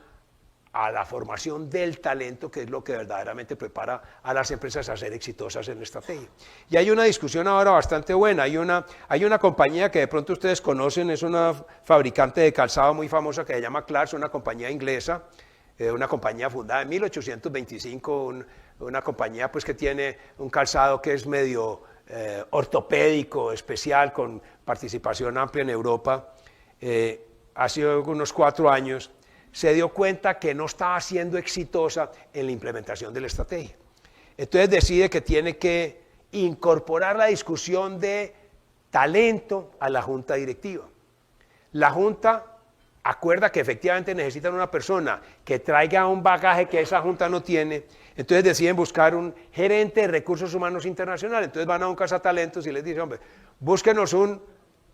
Speaker 1: a la formación del talento, que es lo que verdaderamente prepara a las empresas a ser exitosas en la estrategia? Y hay una discusión ahora bastante buena. Hay una compañía que de pronto ustedes conocen, es una fabricante de calzado muy famosa que se llama Clarks, una compañía inglesa, una compañía fundada en 1825, una compañía pues que tiene un calzado que es medio ortopédico, especial, con participación amplia en Europa. Hace unos 4 años se dio cuenta que no estaba siendo exitosa en la implementación de la estrategia. Entonces decide que tiene que incorporar la discusión de talento a la junta directiva. La junta acuerda que efectivamente necesitan una persona que traiga un bagaje que esa junta no tiene, entonces deciden buscar un gerente de recursos humanos internacional. Entonces van a un cazatalentos y les dicen, hombre, búsquenos un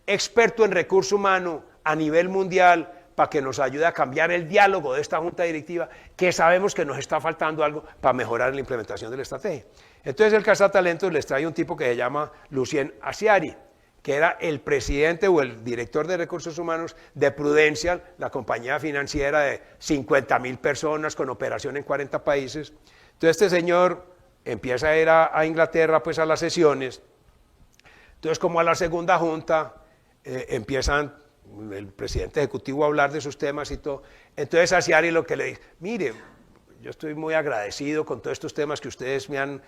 Speaker 1: experto en recursos humanos a nivel mundial para que nos ayude a cambiar el diálogo de esta junta directiva, que sabemos que nos está faltando algo para mejorar la implementación de la estrategia. Entonces el cazatalentos les trae un tipo que se llama Lucien Asiari, que era el presidente o el director de recursos humanos de Prudential, la compañía financiera de 50.000 personas con operación en 40 países. Entonces este señor empieza a ir a Inglaterra pues a las sesiones. Entonces como a la segunda junta empiezan el presidente ejecutivo a hablar de sus temas y todo. Entonces Asiari lo que le dice, mire, yo estoy muy agradecido con todos estos temas que ustedes me han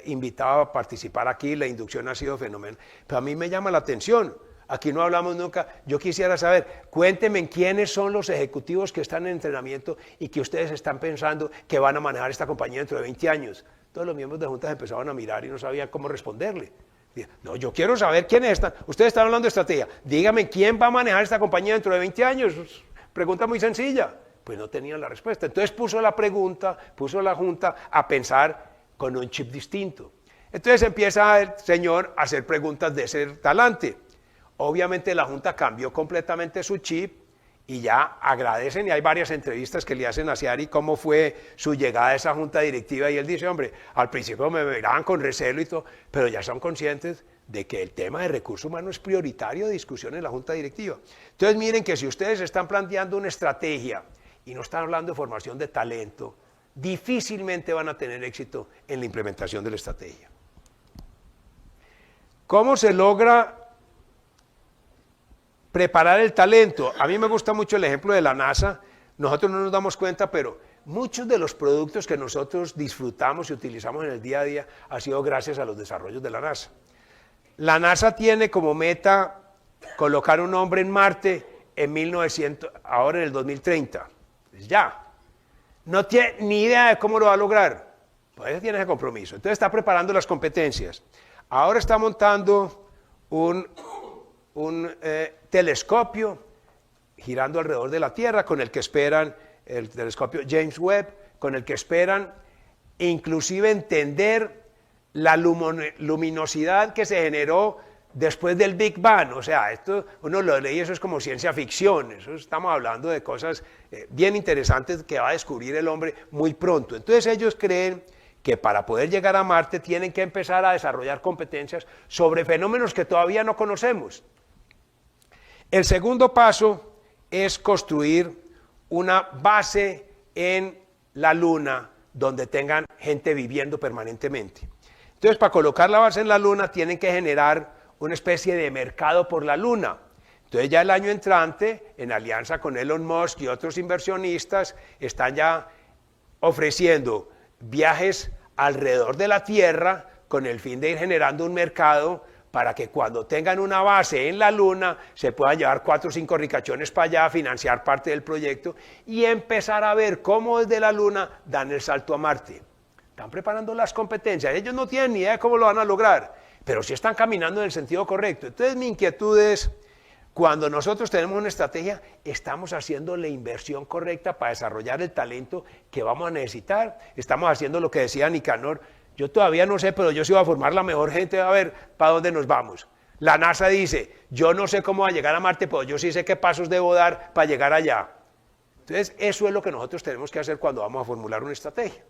Speaker 1: invitado a participar aquí, la inducción ha sido fenomenal, pero a mí me llama la atención, aquí no hablamos nunca, yo quisiera saber, cuéntenme quiénes son los ejecutivos que están en entrenamiento y que ustedes están pensando que van a manejar esta compañía dentro de 20 años. Todos los miembros de juntas empezaban a mirar y no sabían cómo responderle. No, yo quiero saber quiénes están, ustedes están hablando de estrategia, dígame quién va a manejar esta compañía dentro de 20 años, pregunta muy sencilla. Pues no tenían la respuesta. Entonces puso la junta a pensar con un chip distinto. Entonces empieza el señor a hacer preguntas de ese talante. Obviamente la junta cambió completamente su chip y ya agradecen, y hay varias entrevistas que le hacen a Asiari cómo fue su llegada a esa junta directiva, y él dice, hombre, al principio me miraban con recelo y todo, pero ya son conscientes de que el tema de recursos humanos es prioritario de discusión en la junta directiva. Entonces miren que si ustedes están planteando una estrategia y no están hablando de formación de talento, difícilmente van a tener éxito en la implementación de la estrategia. ¿Cómo se logra preparar el talento? A mí me gusta mucho el ejemplo de la NASA. Nosotros no nos damos cuenta, pero muchos de los productos que nosotros disfrutamos y utilizamos en el día a día ha sido gracias a los desarrollos de la NASA. La NASA tiene como meta colocar un hombre en Marte ahora en el 2030. Ya. No tiene ni idea de cómo lo va a lograr. Pues tiene ese compromiso. Entonces está preparando las competencias. Ahora está montando un telescopio girando alrededor de la Tierra, con el que esperan, el telescopio James Webb, con el que esperan inclusive entender la luminosidad que se generó después del Big Bang. O sea, esto uno lo lee y eso es como ciencia ficción, eso estamos hablando de cosas bien interesantes que va a descubrir el hombre muy pronto. Entonces ellos creen que para poder llegar a Marte tienen que empezar a desarrollar competencias sobre fenómenos que todavía no conocemos. El segundo paso es construir una base en la Luna donde tengan gente viviendo permanentemente. Entonces, para colocar la base en la Luna tienen que generar una especie de mercado por la Luna. Entonces ya el año entrante, en alianza con Elon Musk y otros inversionistas, están ya ofreciendo viajes alrededor de la Tierra con el fin de ir generando un mercado para que cuando tengan una base en la Luna se puedan llevar 4 o 5 ricachones para allá, financiar parte del proyecto y empezar a ver cómo desde la Luna dan el salto a Marte. Están preparando las competencias, ellos no tienen ni idea de cómo lo van a lograr, pero sí están caminando en el sentido correcto. Entonces mi inquietud es, cuando nosotros tenemos una estrategia, estamos haciendo la inversión correcta para desarrollar el talento que vamos a necesitar. Estamos haciendo lo que decía Nicanor, yo todavía no sé, pero yo sí voy a formar la mejor gente, a ver para dónde nos vamos. La NASA dice, yo no sé cómo va a llegar a Marte, pero yo sí sé qué pasos debo dar para llegar allá. Entonces, eso es lo que nosotros tenemos que hacer cuando vamos a formular una estrategia.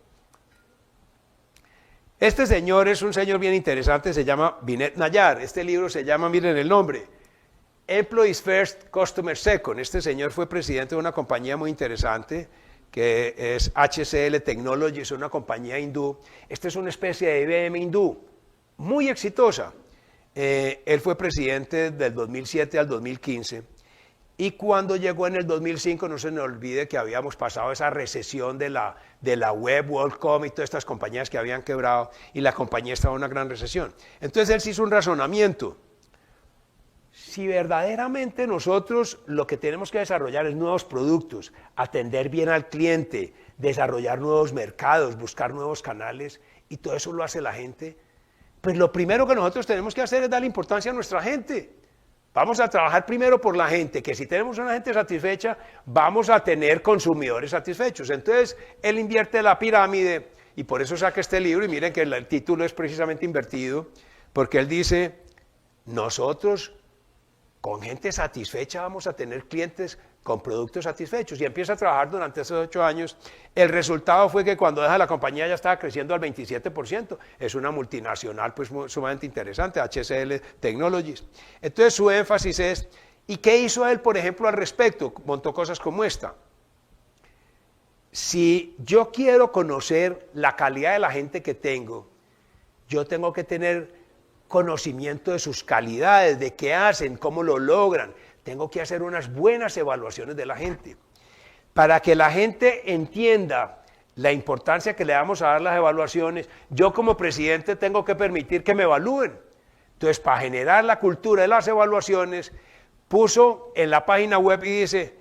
Speaker 1: Este señor es un señor bien interesante, se llama Binet Nayar. Este libro se llama, miren el nombre, Employees First, Customers Second. Este señor fue presidente de una compañía muy interesante, que es HCL Technologies, es una compañía hindú. Esta es una especie de IBM hindú, muy exitosa. Él fue presidente del 2007 al 2015 y cuando llegó en el 2005, no se nos olvide que habíamos pasado esa recesión de la web, WorldCom y todas estas compañías que habían quebrado y la compañía estaba en una gran recesión. Entonces él se hizo un razonamiento. Si verdaderamente nosotros lo que tenemos que desarrollar es nuevos productos, atender bien al cliente, desarrollar nuevos mercados, buscar nuevos canales y todo eso lo hace la gente, pues lo primero que nosotros tenemos que hacer es darle importancia a nuestra gente. Vamos a trabajar primero por la gente, que si tenemos una gente satisfecha, vamos a tener consumidores satisfechos. Entonces, él invierte la pirámide y por eso saca este libro y miren que el título es precisamente invertido, porque él dice, nosotros con gente satisfecha vamos a tener clientes con productos satisfechos y empieza a trabajar durante esos 8 años. El resultado fue que cuando deja la compañía ya estaba creciendo al 27%. Es una multinacional pues sumamente interesante, HCL Technologies. Entonces su énfasis es, ¿y qué hizo él, por ejemplo, al respecto? Montó cosas como esta. Si yo quiero conocer la calidad de la gente que tengo, yo tengo que tener conocimiento de sus calidades, de qué hacen, cómo lo logran. Tengo que hacer unas buenas evaluaciones de la gente. Para que la gente entienda la importancia que le damos a dar las evaluaciones, yo como presidente tengo que permitir que me evalúen. Entonces, para generar la cultura de las evaluaciones, puso en la página web y dice,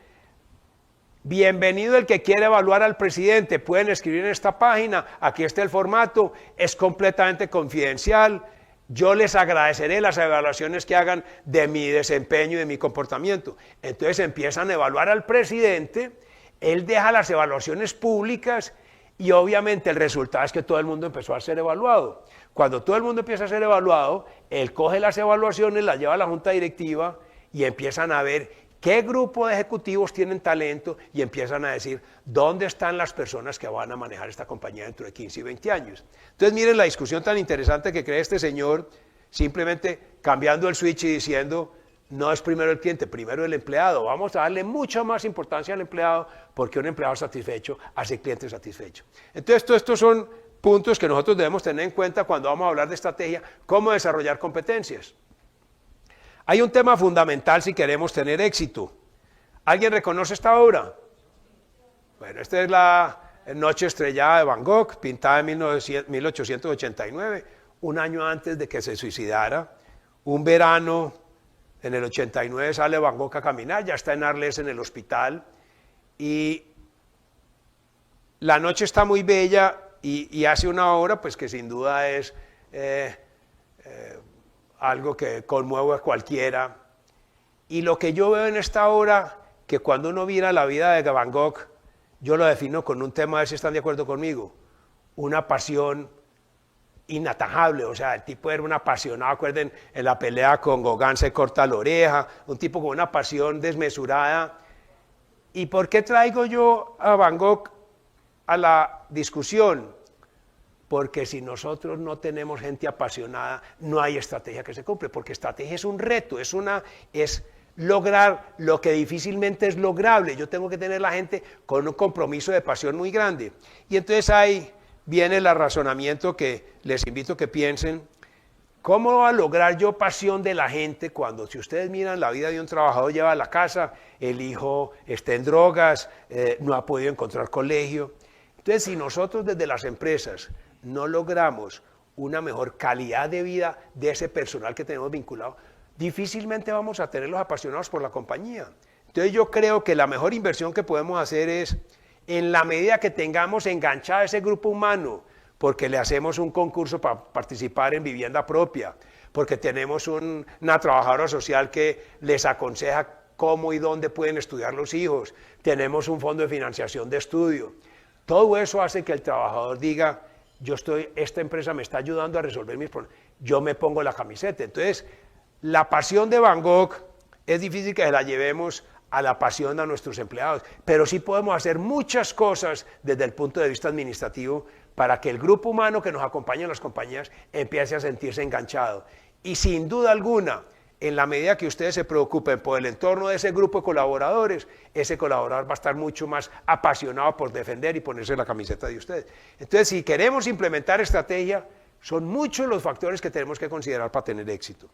Speaker 1: bienvenido el que quiere evaluar al presidente, pueden escribir en esta página, aquí está el formato, es completamente confidencial. Yo les agradeceré las evaluaciones que hagan de mi desempeño y de mi comportamiento. Entonces empiezan a evaluar al presidente, él deja las evaluaciones públicas y obviamente el resultado es que todo el mundo empezó a ser evaluado. Cuando todo el mundo empieza a ser evaluado, él coge las evaluaciones, las lleva a la junta directiva y empiezan a ver qué grupo de ejecutivos tienen talento y empiezan a decir dónde están las personas que van a manejar esta compañía dentro de 15 y 20 años. Entonces miren la discusión tan interesante que crea este señor, simplemente cambiando el switch y diciendo, no es primero el cliente, primero el empleado. Vamos a darle mucha más importancia al empleado porque un empleado satisfecho hace cliente satisfecho. Entonces todos estos son puntos que nosotros debemos tener en cuenta cuando vamos a hablar de estrategia, cómo desarrollar competencias. Hay un tema fundamental si queremos tener éxito. ¿Alguien reconoce esta obra? Bueno, esta es la Noche Estrellada de Van Gogh, pintada en 1889, un año antes de que se suicidara. Un verano, en el 89 sale Van Gogh a caminar, ya está en Arles en el hospital, y la noche está muy bella y hace una obra pues que sin duda es algo que conmueve a cualquiera. Y lo que yo veo en esta obra, que cuando uno mira la vida de Van Gogh, yo lo defino con un tema, a ver si están de acuerdo conmigo, una pasión inatajable. O sea, el tipo era un apasionado, acuerden, en la pelea con Gauguin se corta la oreja, un tipo con una pasión desmesurada. ¿Y por qué traigo yo a Van Gogh a la discusión? Porque si nosotros no tenemos gente apasionada, no hay estrategia que se cumple, porque estrategia es un reto, es lograr lo que difícilmente es lograble. Yo tengo que tener la gente con un compromiso de pasión muy grande. Y entonces ahí viene el razonamiento que les invito a que piensen, ¿cómo voy a lograr yo pasión de la gente cuando, si ustedes miran la vida de un trabajador, lleva a la casa, el hijo está en drogas, no ha podido encontrar colegio? Entonces, si nosotros desde las empresas no logramos una mejor calidad de vida de ese personal que tenemos vinculado, difícilmente vamos a tenerlos apasionados por la compañía. Entonces yo creo que la mejor inversión que podemos hacer es, en la medida que tengamos enganchado a ese grupo humano, porque le hacemos un concurso para participar en vivienda propia, porque tenemos una trabajadora social que les aconseja cómo y dónde pueden estudiar los hijos, tenemos un fondo de financiación de estudio. Todo eso hace que el trabajador diga, esta empresa me está ayudando a resolver mis problemas, yo me pongo la camiseta. Entonces, La pasión de Van Gogh es difícil que la llevemos a la pasión a nuestros empleados, pero sí podemos hacer muchas cosas desde el punto de vista administrativo para que el grupo humano que nos acompaña en las compañías empiece a sentirse enganchado. Y sin duda alguna, en la medida que ustedes se preocupen por el entorno de ese grupo de colaboradores, ese colaborador va a estar mucho más apasionado por defender y ponerse la camiseta de ustedes. Entonces, si queremos implementar estrategia, son muchos los factores que tenemos que considerar para tener éxito.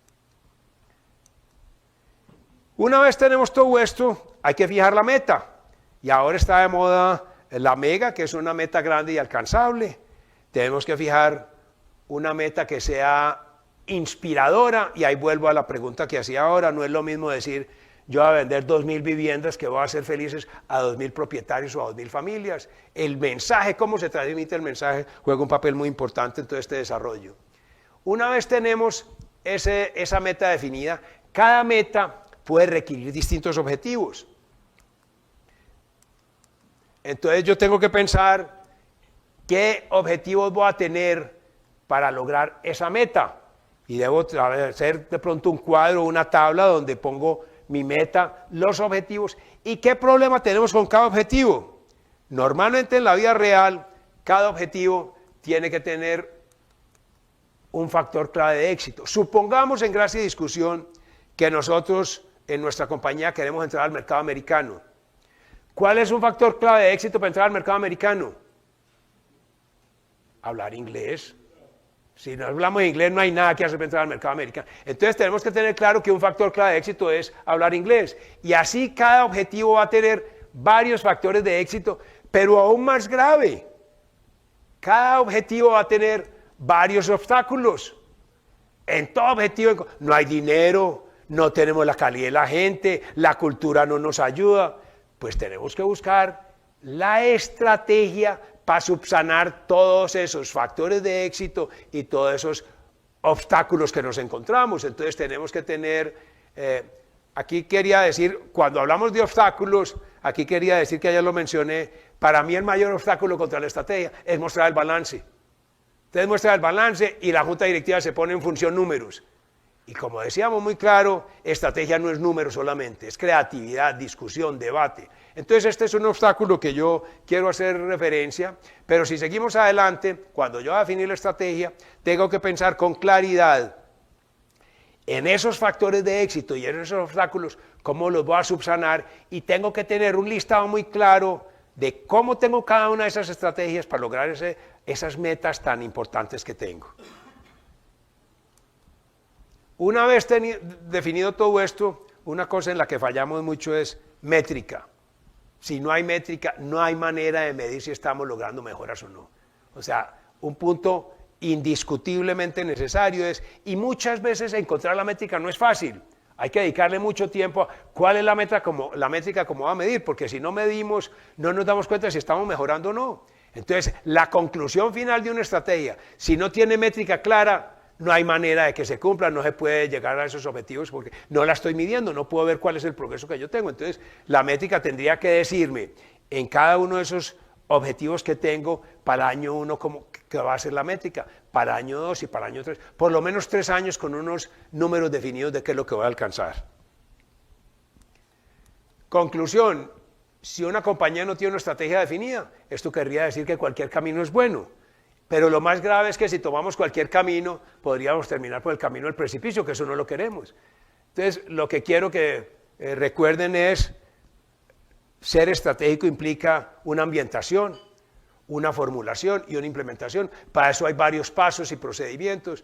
Speaker 1: Una vez tenemos todo esto, hay que fijar la meta. Y ahora está de moda la mega, que es una meta grande y alcanzable. Tenemos que fijar una meta que sea inspiradora, y ahí vuelvo a la pregunta que hacía ahora. No es lo mismo decir, yo voy a vender 2.000 viviendas que voy a hacer felices a 2.000 propietarios o a 2.000 familias. El mensaje, cómo se transmite el mensaje, juega un papel muy importante en todo este desarrollo. Una vez tenemos esa meta definida, cada meta puede requerir distintos objetivos. Entonces yo tengo que pensar qué objetivos voy a tener para lograr esa meta. Y debo hacer de pronto un cuadro, una tabla donde pongo mi meta, los objetivos y qué problema tenemos con cada objetivo. Normalmente en la vida real, cada objetivo tiene que tener un factor clave de éxito. Supongamos en gracia y discusión que nosotros en nuestra compañía queremos entrar al mercado americano. ¿Cuál es un factor clave de éxito para entrar al mercado americano? Hablar inglés. Si no hablamos inglés, no hay nada que hacer para entrar al mercado americano. Entonces tenemos que tener claro que un factor clave de éxito es hablar inglés. Y así cada objetivo va a tener varios factores de éxito, pero aún más grave. Cada objetivo va a tener varios obstáculos. En todo objetivo no hay dinero, no tenemos la calidad de la gente, la cultura no nos ayuda. Pues tenemos que buscar la estrategia para subsanar todos esos factores de éxito y todos esos obstáculos que nos encontramos. Entonces tenemos que tener, aquí quería decir, cuando hablamos de obstáculos, aquí quería decir que ayer lo mencioné, para mí el mayor obstáculo contra la estrategia es mostrar el balance. Entonces muestra el balance y la junta directiva se pone en función números. Y como decíamos muy claro, estrategia no es número solamente, es creatividad, discusión, debate. Entonces este es un obstáculo que yo quiero hacer referencia, pero si seguimos adelante, cuando yo voy a definir la estrategia, tengo que pensar con claridad en esos factores de éxito y en esos obstáculos, cómo los voy a subsanar, y tengo que tener un listado muy claro de cómo tengo cada una de esas estrategias para lograr esas metas tan importantes que tengo. Una vez definido todo esto, una cosa en la que fallamos mucho es métrica. Si no hay métrica, no hay manera de medir si estamos logrando mejoras o no. O sea, un punto indiscutiblemente necesario es, y muchas veces encontrar la métrica no es fácil. Hay que dedicarle mucho tiempo a cuál es la métrica como va a medir, porque si no medimos, no nos damos cuenta de si estamos mejorando o no. Entonces, la conclusión final de una estrategia, si no tiene métrica clara, no hay manera de que se cumpla, no se puede llegar a esos objetivos porque no la estoy midiendo, no puedo ver cuál es el progreso que yo tengo. Entonces, la métrica tendría que decirme en cada uno de esos objetivos que tengo para el año 1 qué va a ser la métrica, para el año 2 y para el año 3, por lo menos 3 años con unos números definidos de qué es lo que voy a alcanzar. Conclusión, si una compañía no tiene una estrategia definida, esto querría decir que cualquier camino es bueno. Pero lo más grave es que si tomamos cualquier camino, podríamos terminar por el camino del precipicio, que eso no lo queremos. Entonces, lo que quiero que recuerden es, ser estratégico implica una ambientación, una formulación y una implementación. Para eso hay varios pasos y procedimientos.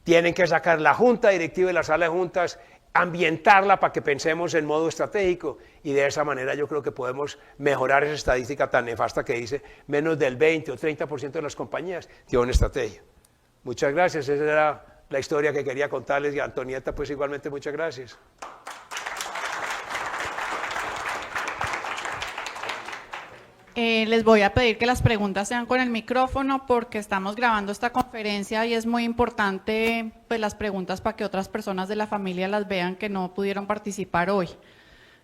Speaker 1: Tienen que sacar la junta directiva y la sala de juntas, ambientarla para que pensemos en modo estratégico, y de esa manera yo creo que podemos mejorar esa estadística tan nefasta que dice menos del 20 o 30% de las compañías tienen una estrategia. Muchas gracias, esa era la historia que quería contarles, y Antonieta, pues igualmente muchas gracias.
Speaker 2: Les voy a pedir que las preguntas sean con el micrófono porque estamos grabando esta conferencia y es muy importante pues, las preguntas para que otras personas de la familia las vean que no pudieron participar hoy.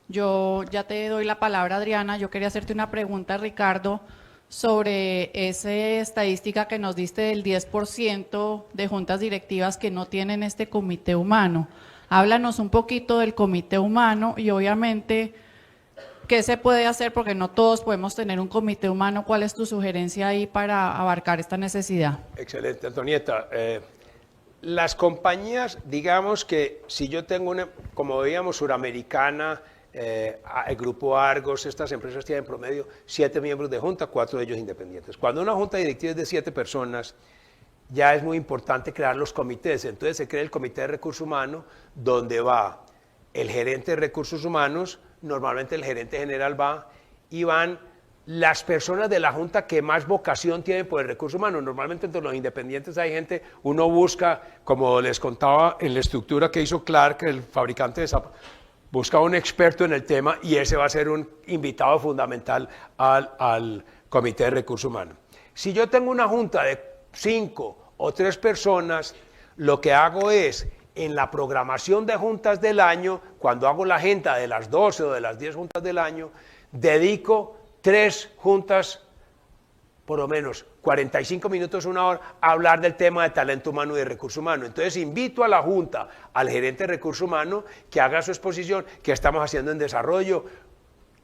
Speaker 2: Yo ya te doy la palabra, Adriana. Yo quería hacerte una pregunta, Ricardo, sobre esa estadística que nos diste del 10% de juntas directivas que no tienen este comité humano. Háblanos un poquito del comité humano y obviamente qué se puede hacer porque no todos podemos tener un comité humano. ¿Cuál es tu sugerencia ahí para abarcar esta necesidad?
Speaker 1: Excelente, Antonieta. Las compañías, digamos que si yo tengo una, como veíamos, Suramericana, el Grupo Argos, estas empresas tienen en promedio 7 miembros de junta, 4 de ellos independientes. Cuando una junta directiva es de 7 personas, ya es muy importante crear los comités. Entonces se crea el Comité de Recursos Humanos, donde va el gerente de Recursos Humanos, normalmente el gerente general va, y van las personas de la Junta que más vocación tienen por el recurso humano. Normalmente entre los independientes hay gente, uno busca, como les contaba en la estructura que hizo Clark, el fabricante de zapatos, busca un experto en el tema y ese va a ser un invitado fundamental al Comité de Recursos Humanos. Si yo tengo una Junta de 5 o 3 personas, lo que hago es, en la programación de juntas del año, cuando hago la agenda de las 12 o de las 10 juntas del año, dedico 3 juntas, por lo menos 45 minutos, 1 hora, a hablar del tema de talento humano y de recurso humano. Entonces invito a la Junta, al gerente de recurso humano, que haga su exposición, qué estamos haciendo en desarrollo,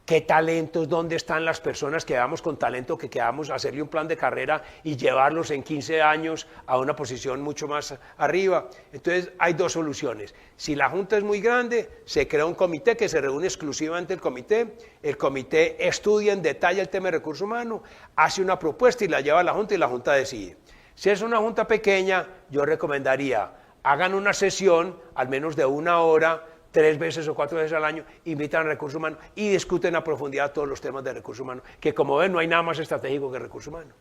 Speaker 1: qué talentos, dónde están las personas que vamos con talento, que queramos hacerle un plan de carrera y llevarlos en 15 años a una posición mucho más arriba. Entonces hay 2 soluciones. Si la Junta es muy grande, se crea un comité que se reúne exclusivamente el comité estudia en detalle el tema de recursos humanos, hace una propuesta y la lleva a la Junta y la Junta decide. Si es una Junta pequeña, yo recomendaría, hagan una sesión, al menos de 1 hora, 3 veces o 4 veces al año, invitan a recursos humanos y discuten a profundidad todos los temas de recursos humanos, que como ven no hay nada más estratégico que recursos humanos.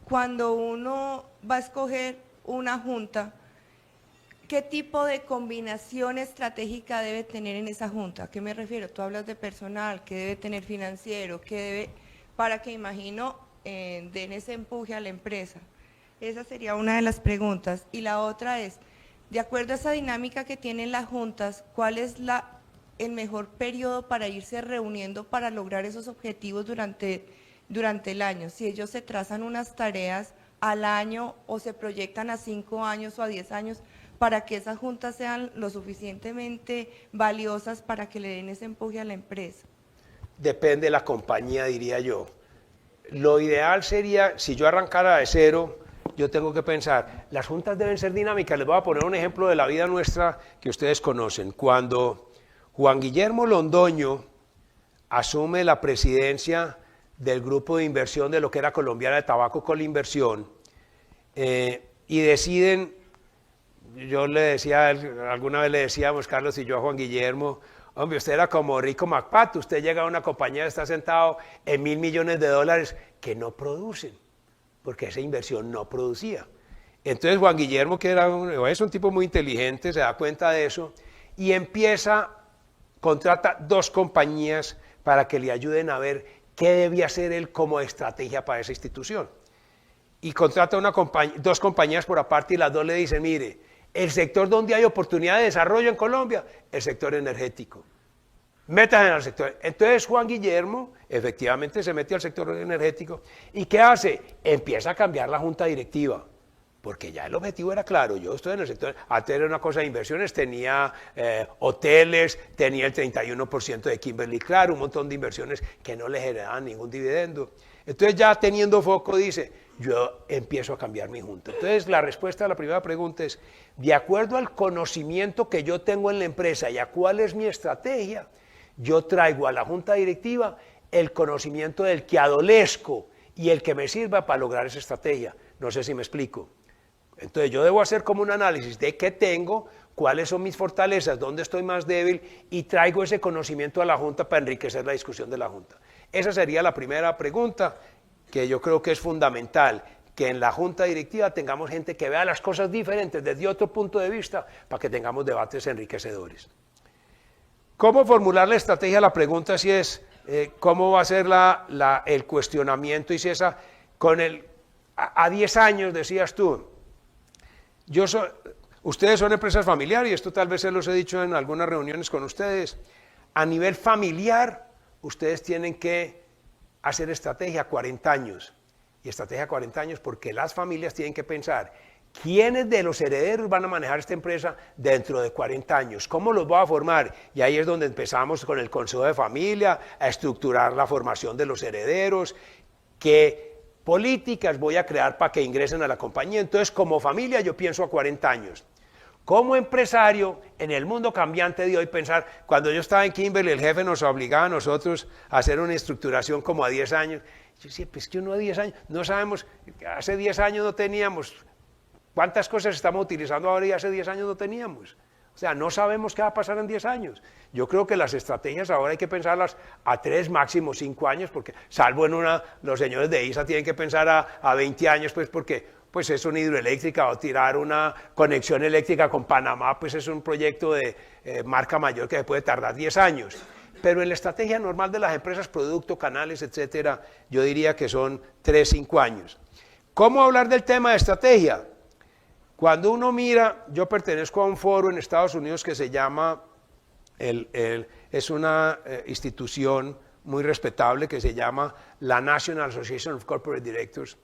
Speaker 3: Cuando uno va a escoger una junta, ¿qué tipo de combinación estratégica debe tener en esa junta? ¿A qué me refiero? Tú hablas de personal, ¿qué debe tener financiero? ¿Qué debe, para que imagino den ese empuje a la empresa? Esa sería una de las preguntas. Y la otra es, de acuerdo a esa dinámica que tienen las juntas, ¿cuál es el mejor periodo para irse reuniendo para lograr esos objetivos durante el año? Si ellos se trazan unas tareas al año o se proyectan a 5 años o a 10 años para que esas juntas sean lo suficientemente valiosas para que le den ese empuje a la empresa.
Speaker 1: Depende de la compañía, diría yo. Lo ideal sería, si yo arrancara de cero, yo tengo que pensar, las juntas deben ser dinámicas. Les voy a poner un ejemplo de la vida nuestra que ustedes conocen. Cuando Juan Guillermo Londoño asume la presidencia del grupo de inversión de lo que era Colombiana de Tabaco Colinversión, y deciden, yo le decía, alguna vez le decíamos, Carlos y yo, a Juan Guillermo, hombre, usted era como Rico McPato, usted llega a una compañía, está sentado en $1.000 millones que no producen, porque esa inversión no producía. Entonces Juan Guillermo, que es un tipo muy inteligente, se da cuenta de eso y contrata 2 compañías para que le ayuden a ver qué debía hacer él como estrategia para esa institución. Y contrata 2 compañías por aparte y las 2 le dicen, mire, el sector donde hay oportunidad de desarrollo en Colombia, el sector energético. Métanse en el sector. Entonces Juan Guillermo efectivamente se mete al sector energético. ¿Y qué hace? Empieza a cambiar la junta directiva. Porque ya el objetivo era claro. Yo estoy en el sector, antes era una cosa de inversiones, tenía hoteles, tenía el 31% de Kimberly Clark, un montón de inversiones que no le generaban ningún dividendo. Entonces ya teniendo foco dice, yo empiezo a cambiar mi junta. Entonces la respuesta a la primera pregunta es, de acuerdo al conocimiento que yo tengo en la empresa y a cuál es mi estrategia, yo traigo a la junta directiva el conocimiento del que adolezco y el que me sirva para lograr esa estrategia. No sé si me explico. Entonces yo debo hacer como un análisis de qué tengo, cuáles son mis fortalezas, dónde estoy más débil y traigo ese conocimiento a la junta para enriquecer la discusión de la junta. Esa sería la primera pregunta que yo creo que es fundamental, que en la junta directiva tengamos gente que vea las cosas diferentes desde otro punto de vista para que tengamos debates enriquecedores. ¿Cómo formular la estrategia? La pregunta si es cómo va a ser el cuestionamiento y si esa, a 10 años decías tú, ustedes son empresas familiares y esto tal vez se los he dicho en algunas reuniones con ustedes, a nivel familiar ustedes tienen que hacer estrategia a 40 años y estrategia a 40 años porque las familias tienen que pensar ¿Quiénes de los herederos van a manejar esta empresa dentro de 40 años? ¿Cómo los voy a formar? Y ahí es donde empezamos con el Consejo de Familia, a estructurar la formación de los herederos, qué políticas voy a crear para que ingresen a la compañía. Entonces, como familia, yo pienso a 40 años. Como empresario, en el mundo cambiante de hoy, pensar, cuando yo estaba en Kimberly, el jefe nos obligaba a nosotros a hacer una estructuración como a 10 años. Yo decía, pues que uno a 10 años, no sabemos, hace 10 años no teníamos, ¿cuántas cosas estamos utilizando ahora y hace 10 años no teníamos? O sea, no sabemos qué va a pasar en 10 años. Yo creo que las estrategias ahora hay que pensarlas a 3, máximo 5 años, porque salvo en una, los señores de ISA tienen que pensar a 20 años, pues porque pues es una hidroeléctrica o tirar una conexión eléctrica con Panamá, pues es un proyecto de marca mayor que se puede tardar 10 años. Pero en la estrategia normal de las empresas, producto, canales, etcétera, yo diría que son 3, 5 años. ¿Cómo hablar del tema de estrategia? Cuando uno mira, yo pertenezco a un foro en Estados Unidos que se llama, es una institución muy respetable que se llama la National Association of Corporate Directors,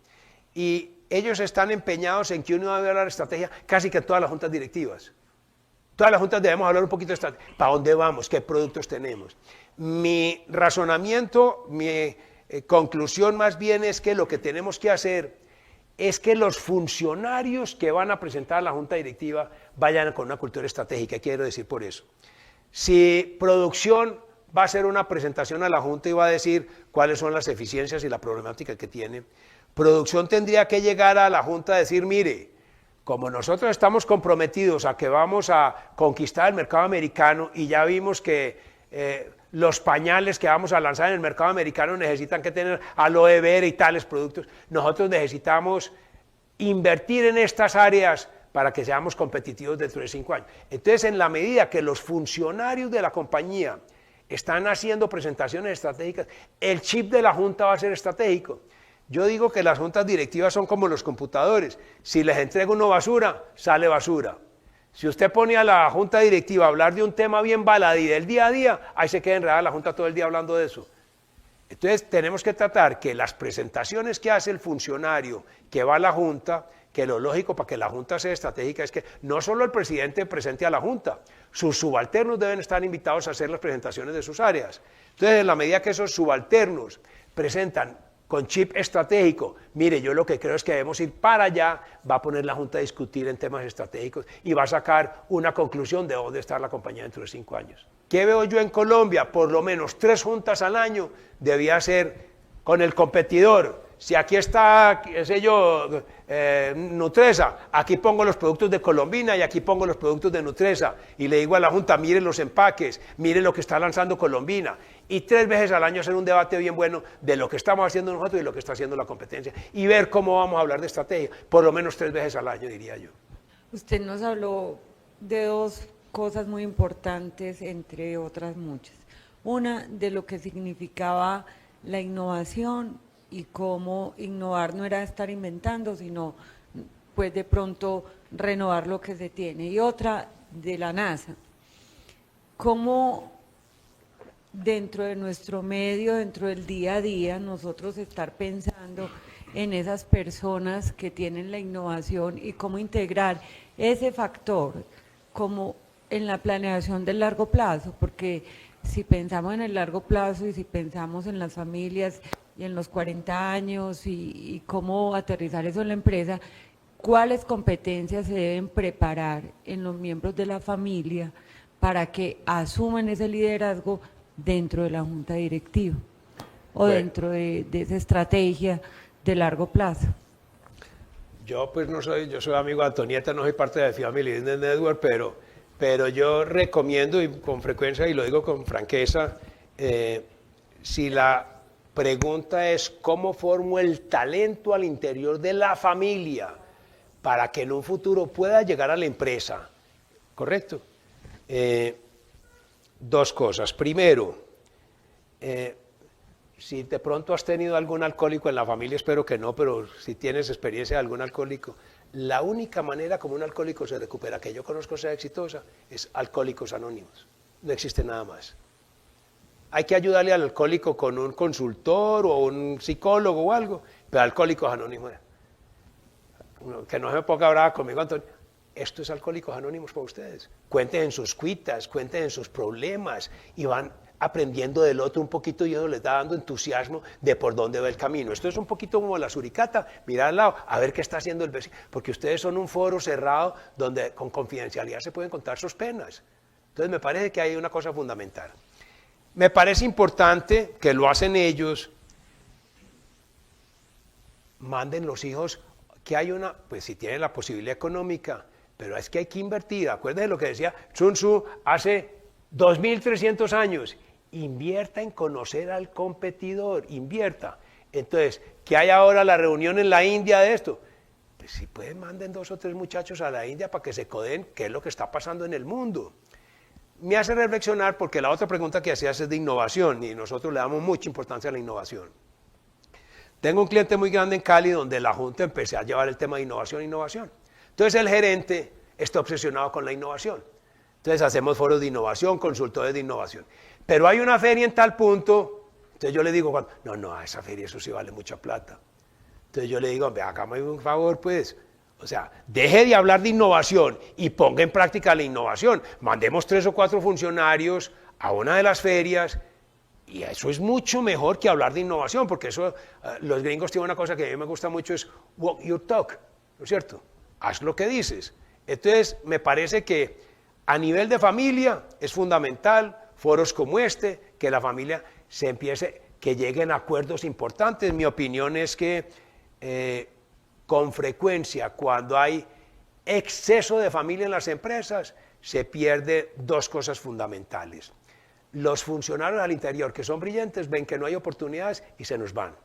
Speaker 1: y ellos están empeñados en que uno debe hablar de estrategia casi que en todas las juntas directivas. Todas las juntas debemos hablar un poquito de estrategia. ¿Para dónde vamos? ¿Qué productos tenemos? Mi razonamiento, mi conclusión más bien es que lo que tenemos que hacer es que los funcionarios que van a presentar a la junta directiva vayan con una cultura estratégica. ¿Qué quiero decir por eso? Si producción va a hacer una presentación a la junta y va a decir cuáles son las eficiencias y la problemática que tiene, producción tendría que llegar a la junta a decir, mire, como nosotros estamos comprometidos a que vamos a conquistar el mercado americano y ya vimos que los pañales que vamos a lanzar en el mercado americano necesitan que tener aloe vera y tales productos, nosotros necesitamos invertir en estas áreas para que seamos competitivos dentro de 5 años. Entonces, en la medida que los funcionarios de la compañía están haciendo presentaciones estratégicas, el chip de la junta va a ser estratégico. Yo digo que las juntas directivas son como los computadores. Si les entrego uno basura, sale basura. Si usted pone a la junta directiva a hablar de un tema bien baladí del día a día, ahí se queda enredada la junta todo el día hablando de eso. Entonces tenemos que tratar que las presentaciones que hace el funcionario que va a la junta, que lo lógico para que la junta sea estratégica es que no solo el presidente presente a la junta, sus subalternos deben estar invitados a hacer las presentaciones de sus áreas. Entonces, en la medida que esos subalternos presentan con chip estratégico, mire, yo lo que creo es que debemos ir para allá, va a poner la junta a discutir en temas estratégicos y va a sacar una conclusión de dónde está la compañía dentro de 5 años. ¿Qué veo yo en Colombia? Por lo menos 3 juntas al año debía ser con el competidor. Si aquí está, qué sé yo, Nutresa, aquí pongo los productos de Colombina y aquí pongo los productos de Nutresa. Y le digo a la junta, mire los empaques, mire lo que está lanzando Colombina. Y 3 veces al año hacer un debate bien bueno de lo que estamos haciendo nosotros y lo que está haciendo la competencia. Y ver cómo vamos a hablar de estrategia, por lo menos 3 veces al año, diría yo.
Speaker 4: Usted nos habló de 2 cosas muy importantes, entre otras muchas. Una, de lo que significaba la innovación y cómo innovar no era estar inventando, sino pues de pronto renovar lo que se tiene. Y otra, de la NASA. Cómo dentro de nuestro medio, dentro del día a día, nosotros estar pensando en esas personas que tienen la innovación y cómo integrar ese factor como en la planeación del largo plazo, porque si pensamos en el largo plazo y si pensamos en las familias y en los 40 años y cómo aterrizar eso en la empresa, ¿cuáles competencias se deben preparar en los miembros de la familia para que asuman ese liderazgo dentro de la junta directiva o dentro de esa estrategia de largo plazo?
Speaker 1: Yo pues no soy, yo soy amigo de Antonieta, no soy parte de Family Business Network, pero yo recomiendo y con frecuencia, y lo digo con franqueza, si la pregunta es cómo formo el talento al interior de la familia para que en un futuro pueda llegar a la empresa, ¿correcto? 2 cosas. Primero, si de pronto has tenido algún alcohólico en la familia, espero que no, pero si tienes experiencia de algún alcohólico, la única manera como un alcohólico se recupera, que yo conozco sea exitosa, es Alcohólicos Anónimos. No existe nada más. Hay que ayudarle al alcohólico con un consultor o un psicólogo o algo, pero Alcohólicos Anónimos. que no se me ponga brava conmigo, Antonio. Esto es Alcohólicos Anónimos para ustedes. Cuenten en sus cuitas, cuenten en sus problemas y van aprendiendo del otro un poquito y eso les da dando entusiasmo de por dónde va el camino. Esto es un poquito como la suricata, mirar al lado, a ver qué está haciendo el vecino, porque ustedes son un foro cerrado donde con confidencialidad se pueden contar sus penas. Entonces me parece que hay una cosa fundamental. Me parece importante que lo hacen ellos, manden los hijos, que hay una, pues si tienen la posibilidad económica, pero es que hay que invertir. Acuérdense lo que decía Sun Tzu hace 2300 años. Invierta en conocer al competidor, invierta. Entonces, ¿qué hay ahora la reunión en la India de esto? Pues si pueden, manden 2 o 3 muchachos a la India para que se codeen qué es lo que está pasando en el mundo. Me hace reflexionar porque la otra pregunta que hacías es de innovación y nosotros le damos mucha importancia a la innovación. Tengo un cliente muy grande en Cali donde la Junta empecé a llevar el tema de innovación. Entonces el gerente está obsesionado con la innovación. Entonces hacemos foros de innovación, consultores de innovación. Pero hay una feria en tal punto, entonces yo le digo, no, a esa feria eso sí vale mucha plata. Entonces yo le digo, hágame un favor pues, o sea, deje de hablar de innovación y ponga en práctica la innovación. Mandemos 3 o 4 funcionarios a una de las ferias y eso es mucho mejor que hablar de innovación, porque eso, los gringos tienen una cosa que a mí me gusta mucho, es walk your talk, ¿no es cierto? Haz lo que dices. Entonces, me parece que a nivel de familia es fundamental, foros como este, que la familia se empiece, que lleguen a acuerdos importantes. Mi opinión es que con frecuencia, cuando hay exceso de familia en las empresas, se pierde 2 cosas fundamentales. Los funcionarios al interior, que son brillantes, ven que no hay oportunidades y se nos van.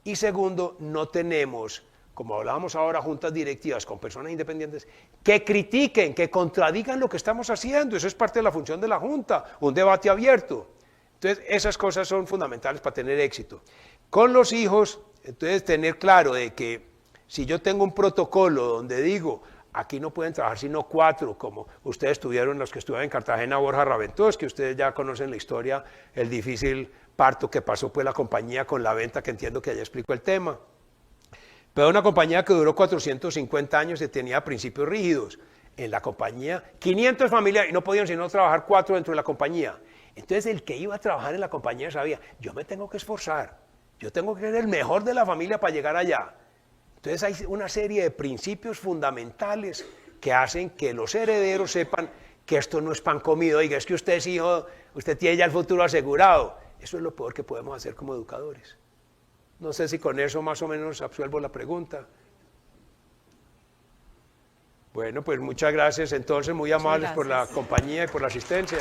Speaker 1: Y segundo, no tenemos, como hablábamos ahora, juntas directivas con personas independientes, que critiquen, que contradigan lo que estamos haciendo. Eso es parte de la función de la Junta, un debate abierto. Entonces, esas cosas son fundamentales para tener éxito. Con los hijos, entonces, tener claro de que si yo tengo un protocolo donde digo, aquí no pueden trabajar sino 4, como ustedes tuvieron, los que estuvieron en Cartagena, Borja Raventós, que ustedes ya conocen la historia, el difícil parto que pasó pues la compañía con la venta, que entiendo que ya explico el tema. Pero una compañía que duró 450 años y tenía principios rígidos. En la compañía, 500 familias y no podían sino trabajar 4 dentro de la compañía. Entonces el que iba a trabajar en la compañía sabía, yo me tengo que esforzar, yo tengo que ser el mejor de la familia para llegar allá. Entonces hay una serie de principios fundamentales que hacen que los herederos sepan que esto no es pan comido. Oiga, es que usted es hijo, usted tiene ya el futuro asegurado. Eso es lo peor que podemos hacer como educadores. No sé si con eso más o menos absuelvo la pregunta. Bueno, pues muchas gracias entonces, muy amables por la compañía y por la asistencia.